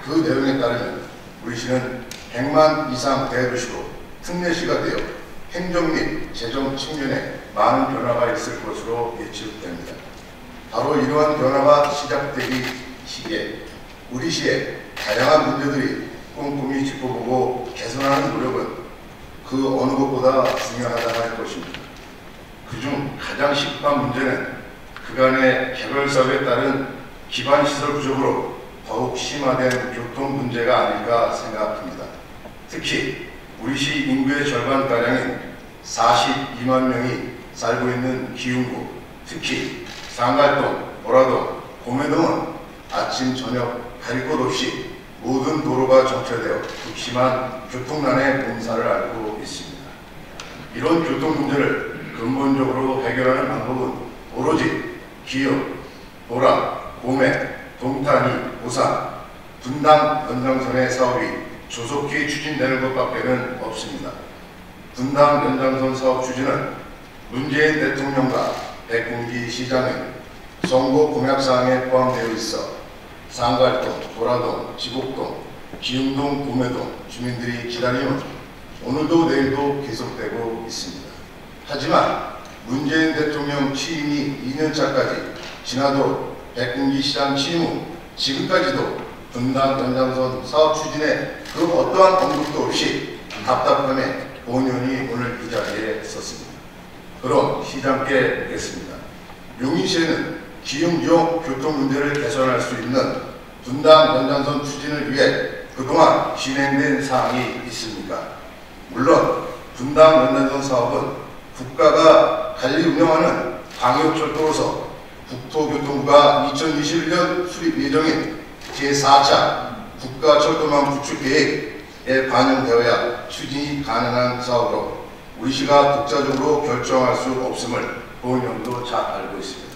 그 내용에 따르면 우리 시는 100만 이상 대도시로 특례시가 되어 행정 및 재정 측면에 많은 변화가 있을 것으로 예측됩니다. 바로 이러한 변화가 시작되기 시기에 우리 시의 다양한 문제들이 꼼꼼히 짚어보고 개선하는 노력은 그 어느 것보다 중요하다 할 것입니다. 그중 가장 시급한 문제는 그간의 개발사업에 따른 기반시설 부족으로 더욱 심화된 교통 문제가 아닐까 생각합니다. 특히 우리 시 인구의 절반가량인 42만 명이 살고 있는 기흥구, 특히 상갈동, 보라동, 고메 등은 아침 저녁 가릴 것 없이 모든 도로가 정체되어 극심한 교통난의 몸살을 앓고 있습니다. 이런 교통 문제를 근본적으로 해결하는 방법은 오로지 기역, 보라, 고메, 동탄이, 오산, 분당 연장선의 사업이 조속히 추진되는 것밖에는 없습니다. 분당 연장선 사업 추진은 문재인 대통령과 백운기 시장의 선거 공약사항에 포함되어 있어 상갈동, 보라동, 지곡동, 기흥동, 구매동 주민들이 기다리는 오늘도 내일도 계속되고 있습니다. 하지만 문재인 대통령 취임이 2년차까지 지나도 백운기 시장 취임 후 지금까지도 분당 연장선 사업 추진에 그 어떠한 언급도 없이 답답함에 본연이 오늘 이 자리에 섰습니다. 그럼 시장께 묻겠습니다. 용인시에는 기흥-유역 교통 문제를 개선할 수 있는 분당 연장선 추진을 위해 그동안 진행된 사항이 있습니까? 물론 분당 연장선 사업은 국가가 관리 운영하는 광역철도로서 국토교통부가 2021년 수립 예정인 제4차 국가철도망 구축 계획에 반영되어야 추진이 가능한 사업으로 우리 시가 독자적으로 결정할 수 없음을 본연도 잘 알고 있습니다.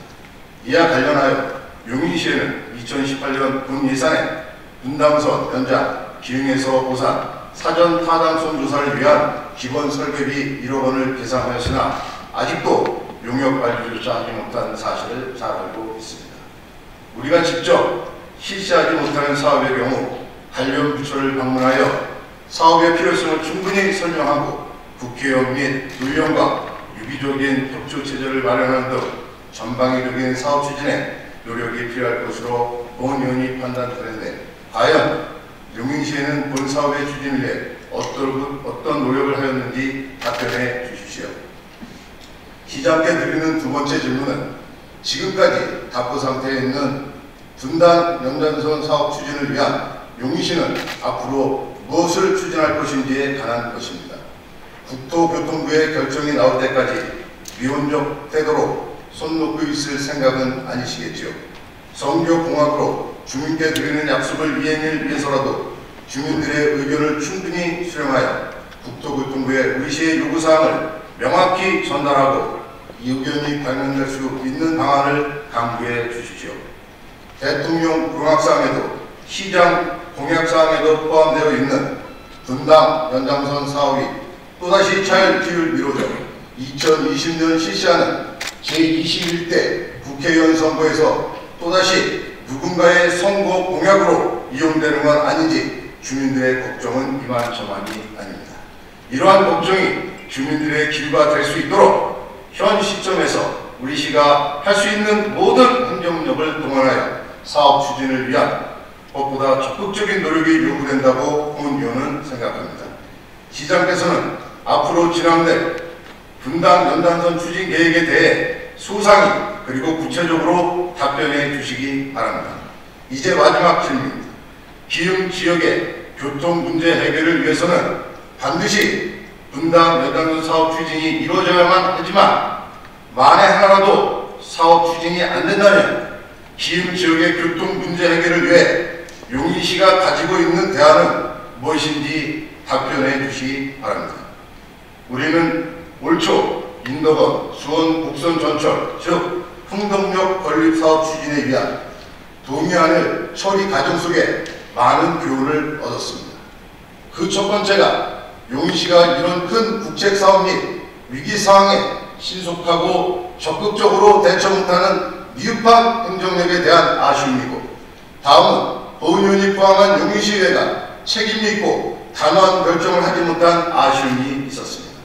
이와 관련하여 용인시에는 2018년 본 예산에 분당선 연장, 기흥에서 오산, 사전 타당성 조사를 위한 기본 설계비 1억 원을 계산하였으나 아직도 용역 관리조차 하지 못한 사실을 잘 알고 있습니다. 우리가 직접 실시하지 못하는 사업의 경우 관련 부처를 방문하여 사업의 필요성을 충분히 설명하고 국회의원 및 의원과 유기적인 협조체제를 마련하는 등 전방위적인 사업 추진에 노력이 필요할 것으로 본의원이 판단되는데 과연 용인시에는 본 사업의 추진을 위해 어떤 노력을 하였는지 답변해 주십시오. 시장께 드리는 두 번째 질문은 지금까지 답보 상태에 있는 분당 연장선 사업 추진을 위한 용인시는 앞으로 무엇을 추진할 것인지에 관한 것입니다. 국토교통부의 결정이 나올 때까지 미온적 태도로 손 놓고 있을 생각은 아니시겠지요. 성교공학으로 주민께 드리는 약속을 이행을 위해서라도 주민들의 의견을 충분히 수렴하여 국토교통부의 의시의 요구사항을 명확히 전달하고 이 의견이 반영될 수 있는 방안을 강구해 주십시오. 대통령 공약사항에도 시장 공약사항에도 포함되어 있는 분당 연장선 사업이 또다시 차일피일 미뤄져 2020년 실시하는 제21대 국회의원 선거에서 또다시 누군가의 선거 공약으로 이용되는 건 아닌지 주민들의 걱정은 이만저만이 아닙니다. 이러한 걱정이 주민들의 기부가 될 수 있도록 현 시점에서 우리 시가 할 수 있는 모든 행정력을 동원하여 사업 추진을 위한 법보다 적극적인 노력이 요구된다고 본 의원은 생각합니다. 시장께서는 앞으로 진행될 분당 연장선 추진 계획에 대해 소상히 그리고 구체적으로 답변해 주시기 바랍니다. 이제 마지막 질문입니다. 기흥 지역의 교통 문제 해결을 위해서는 반드시 분당 연장선 사업 추진이 이루어져야만 하지만 만에 하나라도 사업 추진이 안 된다면 기흥 지역의 교통 문제 해결을 위해 용인시가 가지고 있는 대안은 무엇인지 답변해 주시기 바랍니다. 우리는 올 초 인덕원, 수원, 곡선 전철, 즉 흥덕역 건립사업 추진에 위한 동의안을 처리 과정 속에 많은 교훈을 얻었습니다. 그 첫 번째가 용인시가 이런 큰 국책사업 및 위기상황에 신속하고 적극적으로 대처 못하는 미흡한 행정력에 대한 아쉬움이고, 다음은 본의원이 포함한 용인시의회가 책임있고 단호한 결정을 하지 못한 아쉬움이 있었습니다.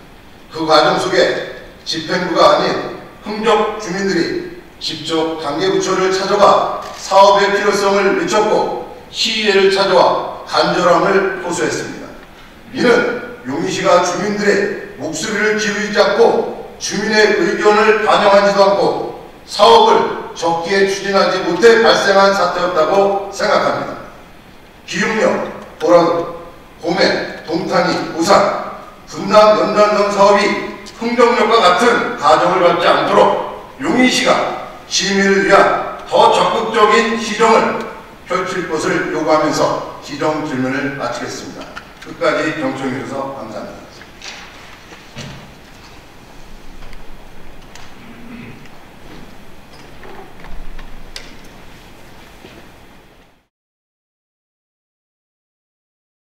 그 과정 속에 집행부가 아닌 흥적 주민들이 직접 관계부처를 찾아와 사업의 필요성을 외쳤고 시의회를 찾아와 간절함을 호소했습니다. 이는 용인시가 주민들의 목소리를 기울이지 않고 주민의 의견을 반영하지도 않고 사업을 적기에 추진하지 못해 발생한 사태였다고 생각합니다. 기흥역, 보라도, 고메, 동탄이, 오산, 분당 연장선 사업이 흥정역과 같은 가정을 밟지 않도록 용인시가 시민을 위한 더 적극적인 시정을 펼칠 것을 요구하면서 시정 질문을 마치겠습니다. 끝까지 경청해 주셔서 감사합니다.